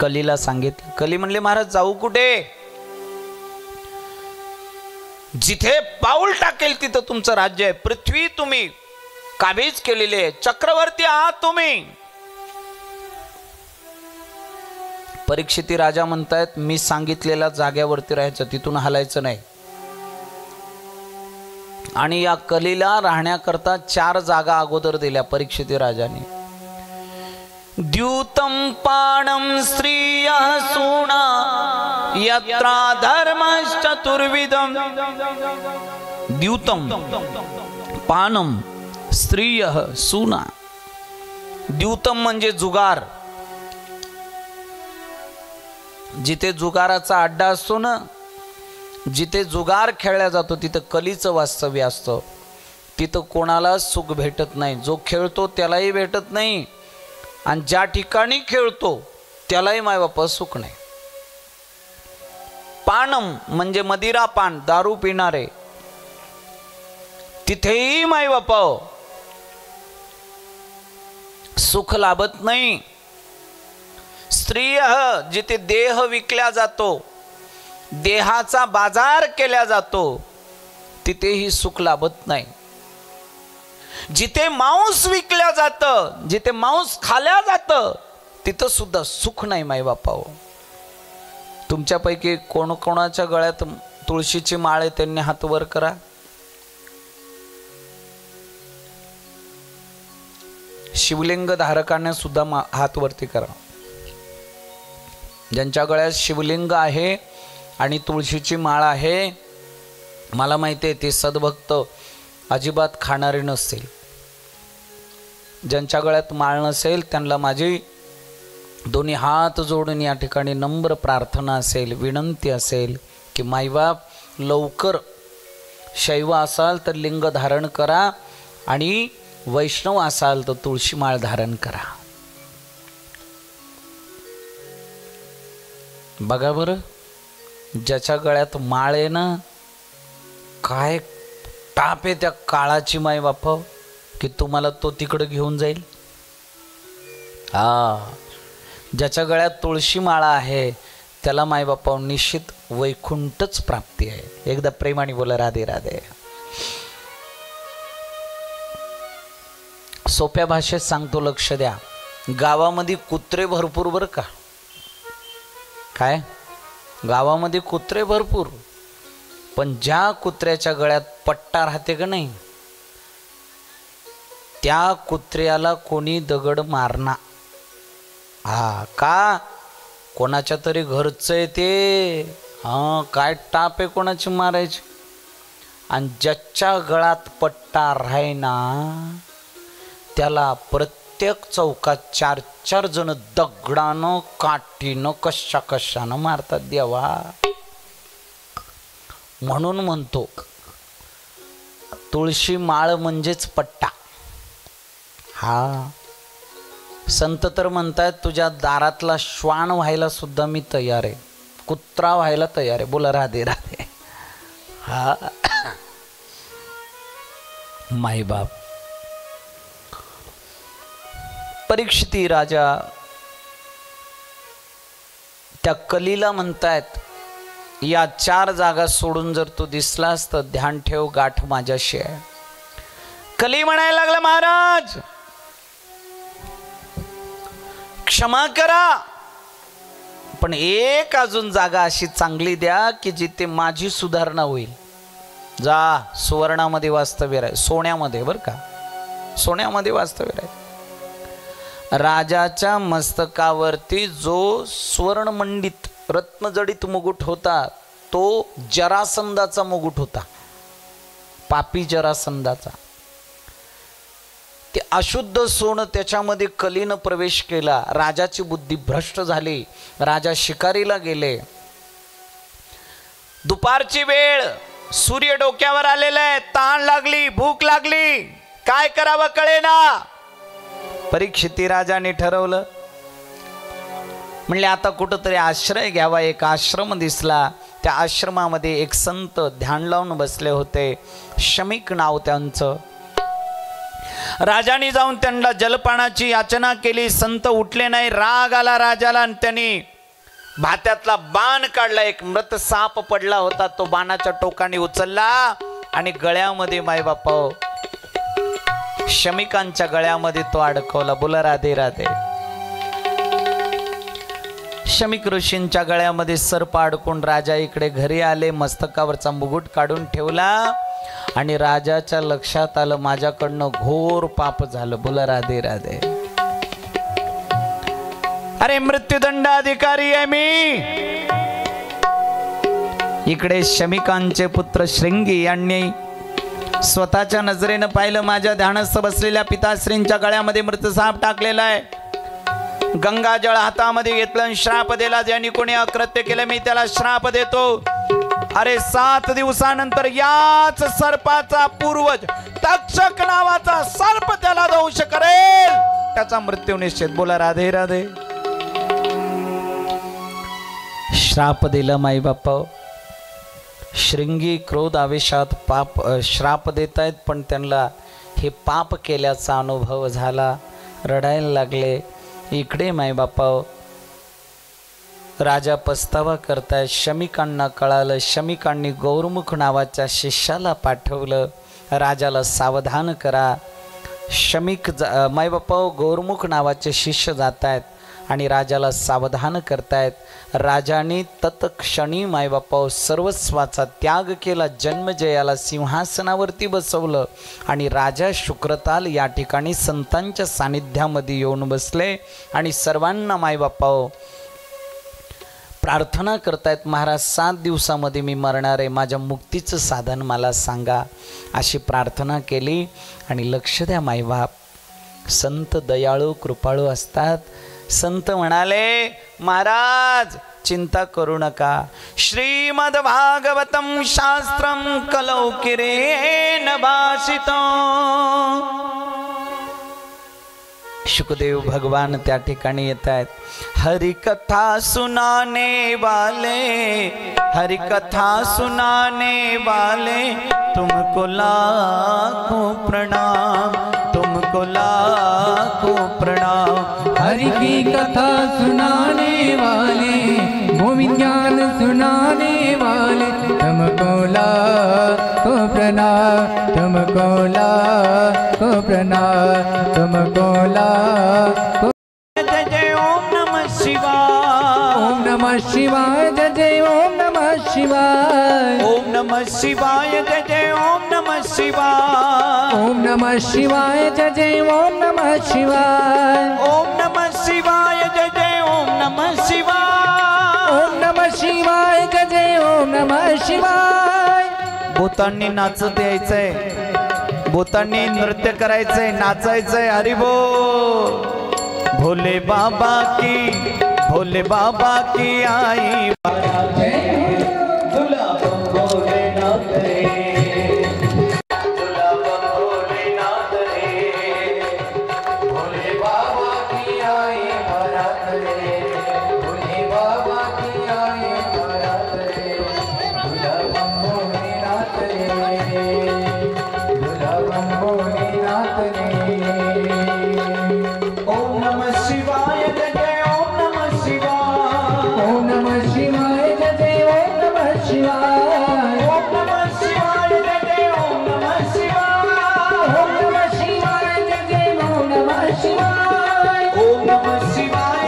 कलीला सांगितलं. कली म्हणले, महाराज जाऊ कुठे? जिथे पाऊल टाकेल तिथं तुमचं राज्य आहे. पृथ्वी तुम्ही काबीज केलेली आहे, चक्रवर्ती आहात तुम्ही. परीक्षिती राजा म्हणतायत, मी सांगितलेल्या जाग्यावरती राहायचं, तिथून हलायचं नाही. आणि या कलीला राहण्याकरता 4 जागा अगोदर दिल्या परीक्षिती राजाने. द्यूतम पाणम स्त्रियः सूना यत्रा धर्मश्चतुर्विधम. द्यूतम पानम स्त्रियः सूना. द्यूतम म्हणजे जुगार. जिथे जुगाराचा अड्डा असतो ना, जिथे जुगार खेळला जातो तिथं कलीचं वास्तव्य असतं. तिथं कोणाला सुख भेटत नाही. जो खेळतो त्यालाही भेटत नाही, आणि ज्या ठिकाणी खेळतो त्यालाही मायबापा सुख नाही. पानम म्हणजे मदिरा पान, दारू पिणारे, तिथेही मायबापा सुख लाभत नाही. स्त्रिय जिथे देह विकला जातो, देहाचा बाजार केला जातो, तिथेही सुख लाभत नाही. जिथे मांस विकल्या जातं, जिथे मांस खाल्या जातं, तिथं सुद्धा सुख नाही मायबापाओ. तुमच्यापैकी कोणाच्या गळ्यात तुळशीची माळ आहे त्यांनी हात वर करा. शिवलिंग धारकाने सुद्धा हात वरती करा. ज्यांच्या गळ्यात शिवलिंग आहे आणि तुळशीची माळ आहे, मला माहिती आहे ते सद्भक्त अजिबात खाणारे नसतील. ज्यांच्या गळ्यात माळ नसेल त्यांना माझी दोन्ही हात जोडून या ठिकाणी नम्र प्रार्थना असेल, विनंती असेल की माईबाप लवकर शैव असाल तर लिंग धारण करा, आणि वैष्णव असाल तर तुळशी माळ धारण करा. बघा बरं, ज्याच्या गळ्यात माळ आहे ना, काय टाप आहे त्या काळाची माय बाप, की तुम्हाला तो तिकडं घेऊन जाईल. ज्याच्या गळ्यात तुळशी माळा आहे त्याला माय बापा निश्चित वैकुंठच प्राप्ती आहे. एकदा प्रेमाने बोला राधे राधे. सोप्या भाषेत सांगतो, लक्ष द्या. गावामध्ये कुत्रे भरपूर बरं का. काय? गावामध्ये कुत्रे भरपूर, पण ज्या कुत्र्याच्या गळ्यात पट्टा राहते का नाही, त्या कुत्र्याला कोणी दगड मारना. का? कोणाच्या तरी घरचं आहे ते. काय टाप आहे कोणाची मारायची. आणि ज्याच्या गळ्यात पट्टा राहीना त्याला प्रत्येक चौकात 4-4 जण दगडानं काठीनं कशानं मारतात देवा. म्हणून म्हणतो तुळशी माळ म्हणजेच पट्टा. संत तर म्हणतात तुझ्या दारातला श्वान व्हायला सुद्धा मी तयार आहे, कुत्रा व्हायला तयार आहे. बोला राधे राधे. माई बाप. परीक्षिती राजा त्या कलीला म्हणतायत, या 4 जागा सोडून जर तू दिसलास तर ध्यान ठेव, गाठ माझ्याशी आहे. कली म्हणायला लागला, महाराज क्षमा करा, पण एक अजून जागा अशी चांगली द्या की जिथे माझी सुधारणा होईल. जा, सुवर्णामध्ये वास्तव्य राहील, सोन्यामध्ये, बरं का, सोन्यामध्ये वास्तव्य राहील. राजाच्या मस्तकावरती जो सुवर्णमंडित रत्नजडित मुकुट होता तो जरासंधाचा मुकुट होता, पापी जरासंधाचा. ते अशुद्ध सोनं त्याच्यामध्ये कलीनं प्रवेश केला. राजाची बुद्धी भ्रष्ट झाली. राजा शिकारीला गेले. दुपारची वेळ, सूर्य डोक्यावर आलेला आहे, ताण लागली, भूक लागली, काय करावं कळेना. परीक्षिती राजाने ठरवलं, म्हणले आता कुठंतरी आश्रय घ्यावा. एक आश्रम दिसला. त्या आश्रमामध्ये एक संत ध्यान लावून बसले होते, शमीक नाव त्यांचं. राजाने जाऊन त्यांना जलपानाची याचना केली. संत उठले नाही. राग आला राजाला आणि त्यांनी भात्यातला बाण काढला. एक मृत साप पडला होता, तो बाणाच्या टोकाने उचलला आणि गळ्यामध्ये, मायबापा, शमिकांच्या गळ्यामध्ये तो अडकवला. बोला राधे राधे. शमिक ऋषींच्या गळ्यामध्ये सर्प अडकून राजा इकडे घरी आले. मस्तकावरचा मुकुट काढून ठेवला आणि राजाच्या लक्षात आलं माझ्याकडनं घोर पाप झालं. बोला राधे राधे. अरे मृत्यूदंड अधिकारी आहे मी. इकडे शमिकांचे पुत्र श्रृंगी यांनी स्वतःच्या नजरेनं पाहिलं माझ्या ध्यानस्थ बसलेल्या पिताश्रींच्या गळ्यामध्ये मृत साप टाकलेला आहे. गंगाजळ हातामध्ये घेतलं आणि श्राप दिला. ज्यांनी कोणी अकृत्य केलं मी त्याला श्राप देतो. अरे 7 दिवसानंतर याच सर्पाचा पूर्वज तक्षक नावाचा सर्प त्याला दंश करेल, त्याचा मृत्यू निश्चित. बोला राधे राधे. श्राप दिला माई बापा. श्रृंगी क्रोध आवेशात पाप श्राप देत आहेत, पण त्यांना हे पाप केल्याचा अनुभव झाला. रडायला लागले. इकडे माई बापा राजा पस्तावा करताय. शमिकांना कळालं. शमिकांनी गौरमुख नावाच्या शिष्याला पाठवलं, राजाला सावधान करा. शमिक माई बापा गौरमुख नावाचे शिष्य जात आहेत आणि राजाला सावधान करतायत. राजाने तत्क्षणी मायबापा सर्वस्वाचा त्याग केला. जन्मजयाला सिंहासनावरती बसवलं आणि राजा शुक्रताल या ठिकाणी संतांच्या सानिध्यामध्ये येऊन बसले आणि सर्वांना मायबापा प्रार्थना करतायत. महाराज 7 दिवसामध्ये मी मरणार आहे, माझ्या मुक्तीचं साधन मला सांगा, अशी प्रार्थना केली. आणि लक्ष द्या मायबाप, संत दयाळू कृपाळू असतात. संत म्हणाले महाराज चिंता करू नका. श्रीमद भागवतम शास्त्रम कलौकिरेण भाषितम्. शुकदेव भगवान त्या ठिकाणी येत आहेत. हरि कथा सुनाने वाले, हरि कथा सुनाने वाले, तुमको लाखों प्रणाम, तुमको लाखों प्रणाम. हरि की कथा सुनाने वाले, गोविंद ज्ञान सुनाने वाले, तुमको लाखों प्रणाम, तुमको लाखों प्रणाम, तुमको लाखों. जय जय ओम नमः शिवाय. ओम नमः शिवाय. जय जय ओम नमः शिवाय. ओम नमः शिवाय. जय जय ओम नमः शिवाय. ओम नमः शिवाय. जय जय ओम नमः शिवाय. ओम नमः शिवाय. जय जय ओम नमः शिवाय. ओम नमः शिवाय. जय जय ओम नमः शिवाय. भूतांनी नाचत यायचंय, भूतांनी नृत्य करायचंय, नाचायचंय. हरी बोल. भोले बाबा की, भोले बाबा की आई. शिवाय.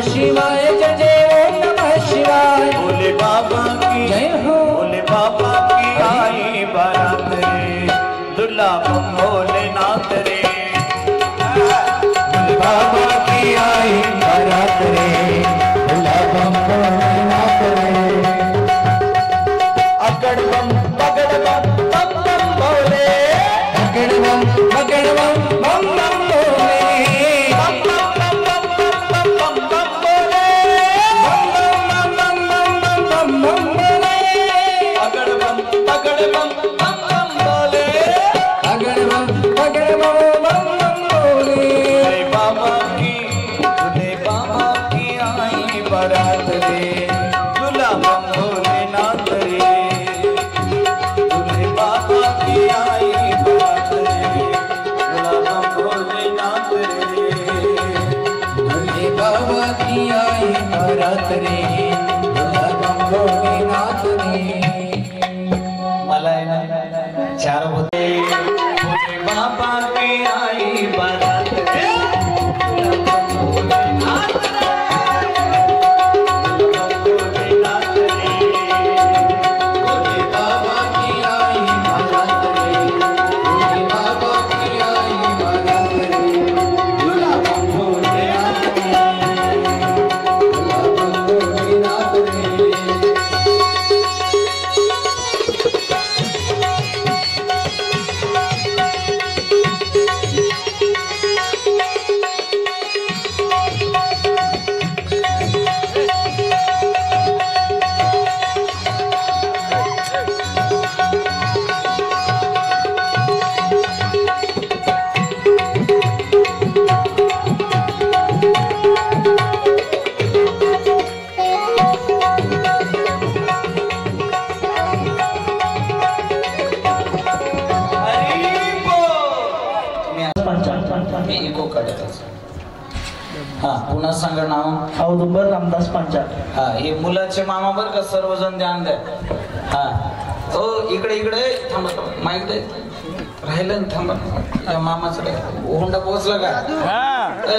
शिवाय जय जय ओम नमः शिवाय भोले बाबा की जय हो भोले बाबा की आई बारात रे दुल्ला भोलेनाथ रे भोले बाबा की आई बारात रे दुल्ला भोलेनाथ रे अकड़ बम पकड़ बम बम बम भोले बगड़वम बगड़वम बम बम भोले बम बम बम बम बम बम बम भोले बम बम बम बम बम बम भोले अकड़ बम पकड़ बम बम बम भोले बगड़वम बगड़वम बम बम भोले भोले बाबा की आई बारात रे दुल्हा बम भोलेनाथ रे भोले बाबा की आई बारात रे दुल्हा बम भोलेनाथ रे भोले बाबा की आई बारात रे दुल्हा बम भोलेनाथ रे मला आहे ना चार होते भोले बाबा की आई बारात रे मी इको काढतच हा पुन्हा सांगा नाव औदुंबर रामदास पांचाळ. हा हे मुलाचे मामा बर का सर्वजण ध्यान द्या. हा ओ इकडे इकडे थांबा माईक दे राहिलं ना थांबा त्या मामाचं हुंडा पोहोचला का ऐ,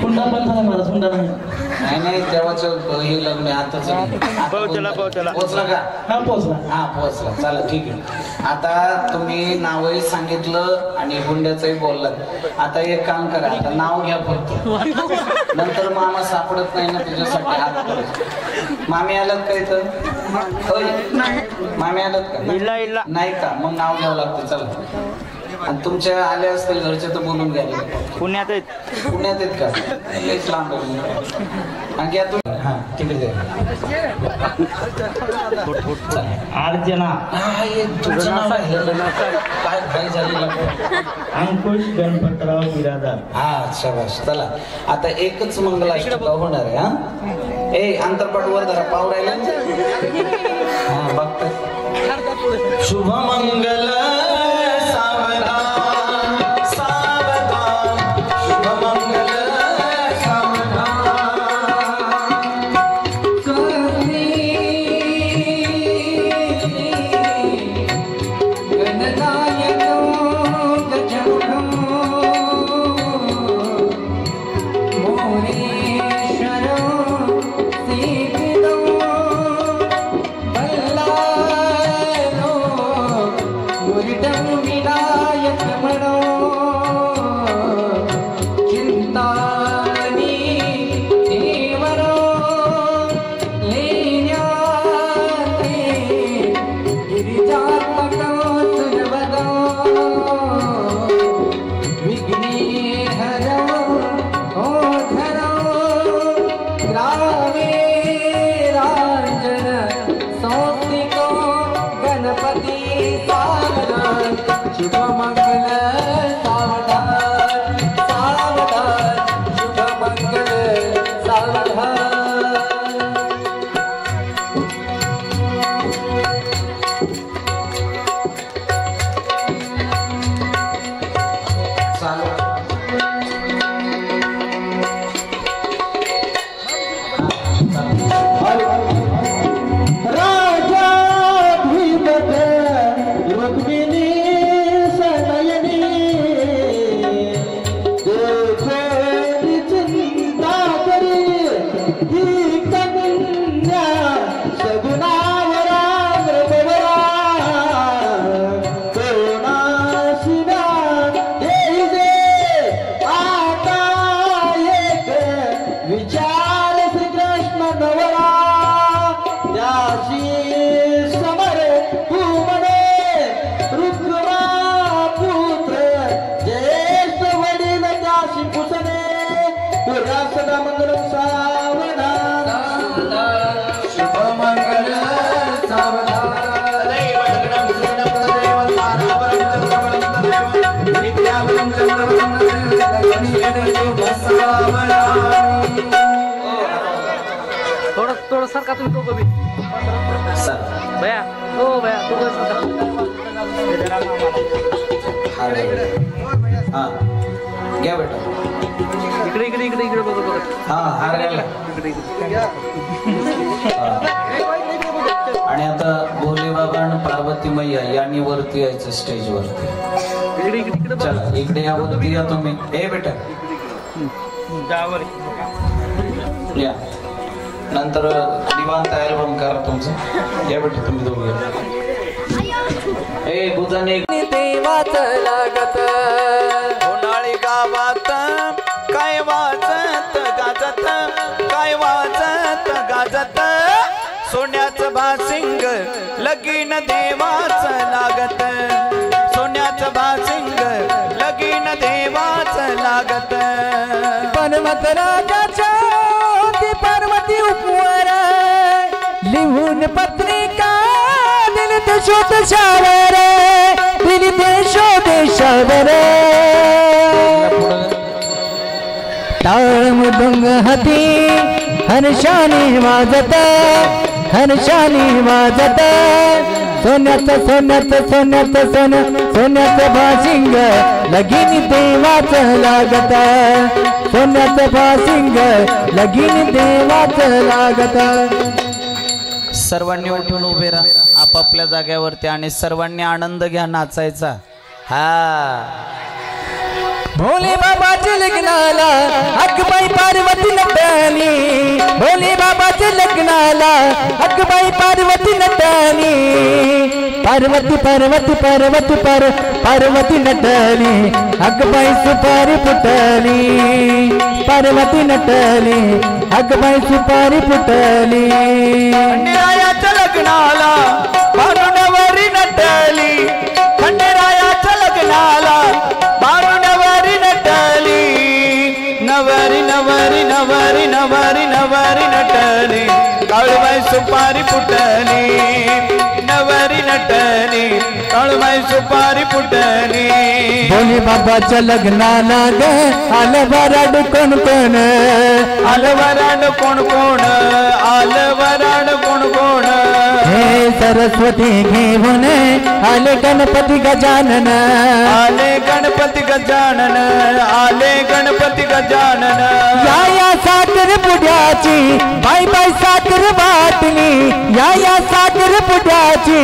हुंडा पण झाला मला हुंडा नाही. नाही नाही तेव्हाच हे लग्न आताच पोहोचला का हा पोचला. हा पोहोचला चला ठीक आहे. आता तुम्ही नावही सांगितलं आणि हुंड्याचंही बोललात. आता एक काम करा आता नाव घ्या फक्त नंतर मामा सापडत नाही ना तुझ्यासाठी हात करत. मामी आलात का इथं होय मामी आलात का नाही का मग नाव घ्यावं लागतं चला. आणि तुमच्या आले असतील घरचे तर बोलून घ्या. पुण्यात आहेत. पुण्यात आहेत का लईच लांब आहे. आणि घ्या तुम्ही हा तिकडे द्या. अर्चना हा, हे तुमचं नाव आहे. काय काय झालेलं अंकुश गणपतराव बिरादार. हा शाबास चला आता एकच मंगलाष्टका होणार आहे. हा ए अंतरपाट वर धरा पाव राहिला हा बघत शुभ मंगल सावधान सावधान शुभ मंगल सावधान सदा मंगल सावधान शुभमंगल सावधान दैव लग्नं सुनं तदेव तारावरं चंद्रवरं तदेव विद्यावरं चंद्रवरं तदेव सावधान थोडं सर का तुम्ही दोघं बी सर भया हो भया हा घ्या बेटा इकडे इकडे इकडे इकडे बघत बघत हा हार घ्यायला इकडे इकडे आणि आता भोले बाबा आणि पार्वती मैया यांनी वरती यायचं स्टेज वरती इकडे इकडे इकडे बघ. चला इकडे या वरती या तुम्ही ए बेटा जावर या नंतर निवांत अल्बम करा तुमचं या बेटा तुम्ही दोघे ए बुजाने देवाचं लागत उन्हाळी गावात काय वाजत गाजत काय वाजत गाजत सोन्याचं भासिंग लगीन देवाचं लागत सोन्याचं भासिंग लगीन देवाचं लागत पर्वत राजाच्या ती पार्वती उपवर लिहून पत्रिका दिली देशोदेशावर दिली देशोदेशावर टाळ मृदुंग हाती हर्षाने वाजत हर्षाने वाजत सोन्याचं सोन्याचं सोन्याचं सोन्याचं भासिंग लगीन देवाचं लागत सोन्याचं भासिंग लगीन देवाचं लागत सर्वांनी उठून उभे राहा आपापल्या जाग्यावरती आणि सर्वांनी आनंद घ्या नाचायचा हा भोले बाबाच्या लग्नाला अगबाई पार्वती नटली भोले बाबाच्या लग्नाला अगबाई पार्वती नटली पार्वती पार्वती पार्वती पार्वती नटली अगबाई सुपारी फुटली पार्वती नटली अगबाई सुपारी फुटली खंडेरायाच्या लग्नाला भानुनवरी नटली खंडेरायाच्या लग्नाला भानुनवरी नटली नवरी नवरी नवरी नवरी नवरी नटली काळूबाई सुपारी फुटली नवरी नटली काळूबाई सुपारी फुटली भोले बाबाच्या लग्नाला ग आलं वराड कोण कोण आलं वराड कोण कोण आलं वराड कोण कोण हे सरस्वती घेऊन आले गणपती गजानन आले गणपती गजानन आले गणपती गजानन या साखर पुड्याची बाई बाई साखर वाटली या साखर पुड्याची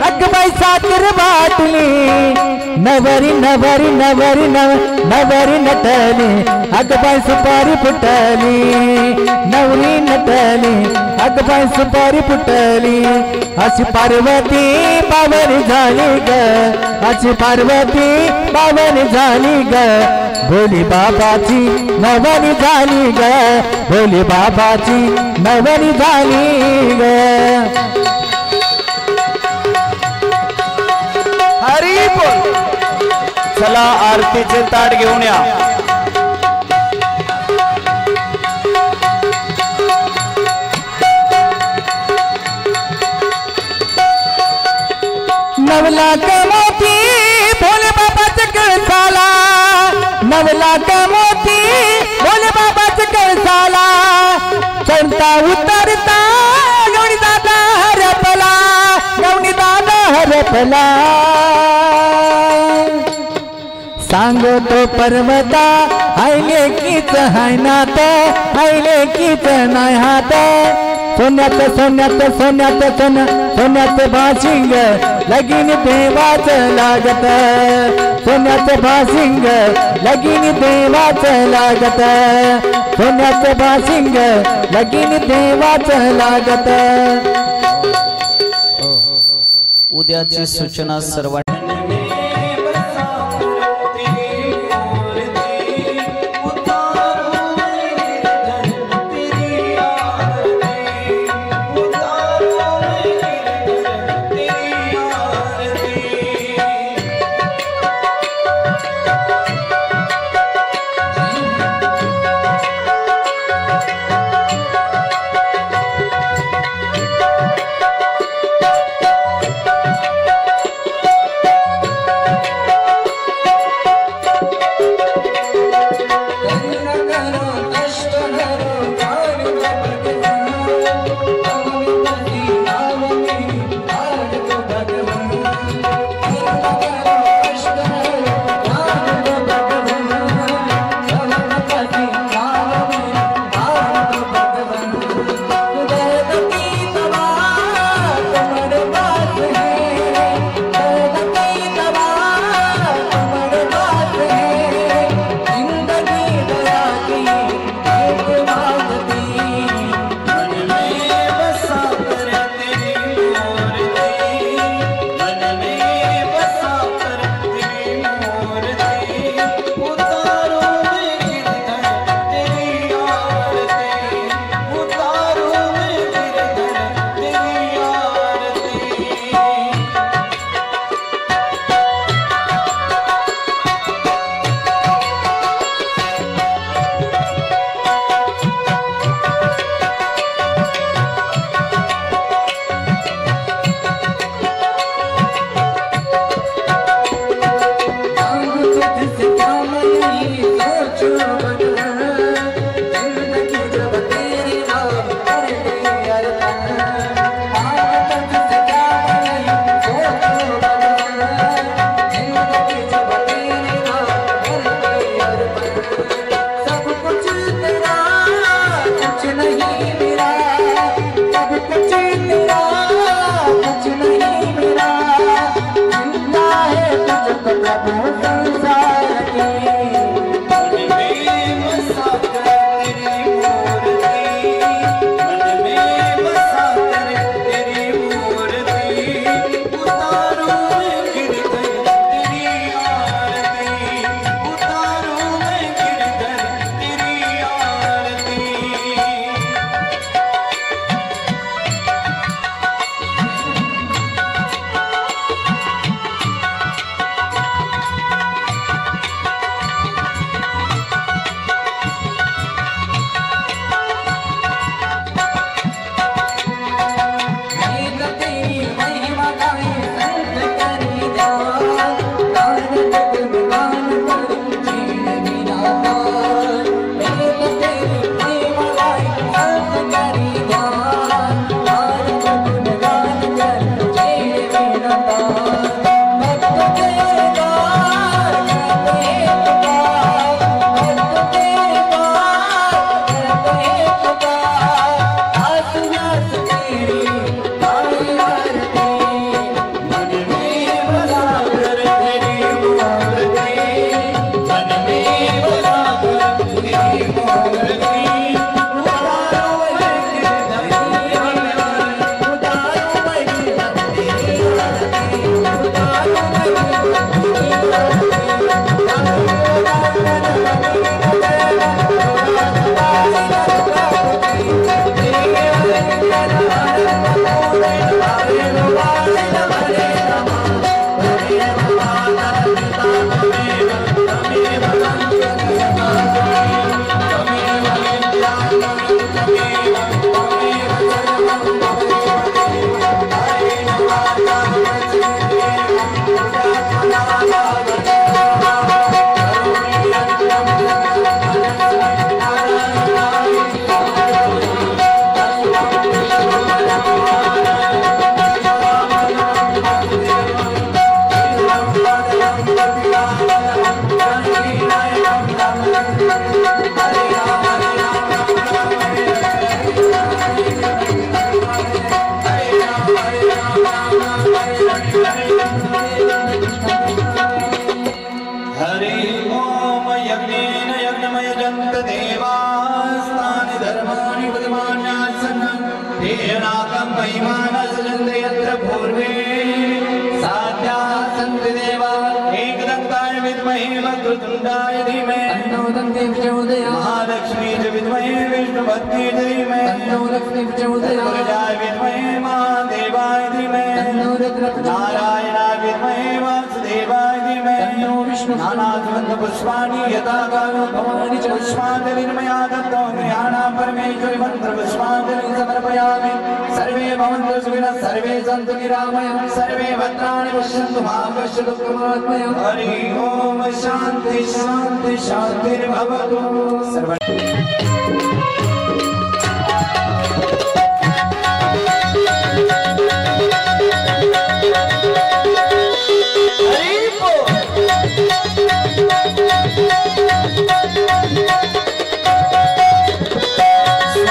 अगबाई साखर वाटली नवरी नवरी नवरी नवरी नटली अगबाई सुपारी फुटली नवरी नटली अगबाई सुपारी फुटली अशी पार्वती बावरी झाली ग अशी पार्वती बावरी झाली ग भोली बाबाची नवरी झाली ग भोली बाबाची नवरी झाली ग हरी बोल चला आरतीचे ताट घेऊन या नवलाख मोती भोले बाबाच्या कळसाला नवलाख मोती भोले बाबाच्या कळसाला चढता उतरता गवणी दादा हरपला गवणी दादा हरपला सांगतो पर्वता आईले कीच हाय नात आईले कीच नाही हात सोन्याचं सोन्याचं सोन्याचं सोन्याचं भासिंग लगीन देवाचं लागत सोन्याचं भासिंग लगीन देवाचं लागत सोन्याचं भासिंग लगीन देवाचं लागत उद्याची सूचना सर्वांनी महालक्ष्मी च विद्महे विष्णुपत्नी धीमहि प्रजाय विद्महे महादेवाय धीमहि नारायणाय विद्महे वासुदेवाय धीमहि नानासुगन्ध पुष्पाणि यथा कालो भवानि च पुष्पाञ्जलिर्मया दत्तो गृहाणां परमेश्वरि मन्त्र पुष्पाञ्जलिं समर्पयामि सर्वे भवन्तु सुखिनः सर्वे सन्तु निरामयाः सर्वे भद्राणि पश्यन्तु मा कश्चित् दुःखमात्मयः हरि ओम शान्ति शान्ति शान्तिर्भवतु सर्व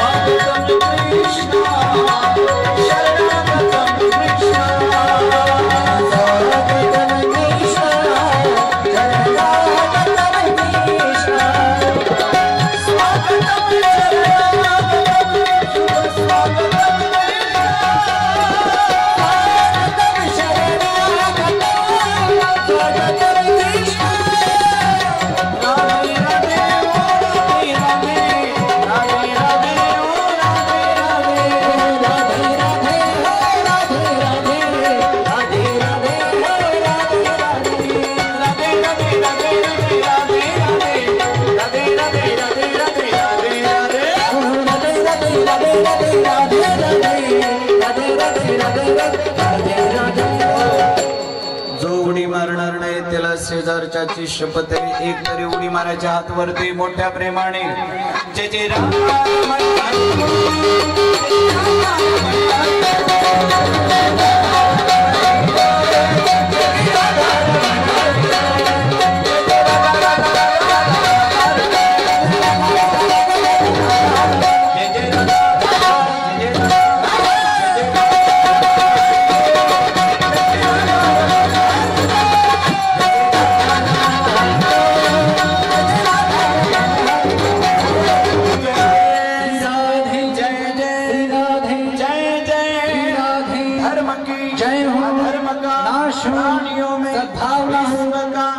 Swami खर्चाची शपथ आहे. एक तरी उडी मारायच्या हात वरती मोठ्या प्रेमाने. जय जय राम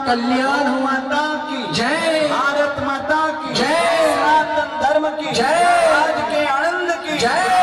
कल्याण माता की जय, भारत माता की जय, सनातन धर्म की जय, आज के आनंद की जय।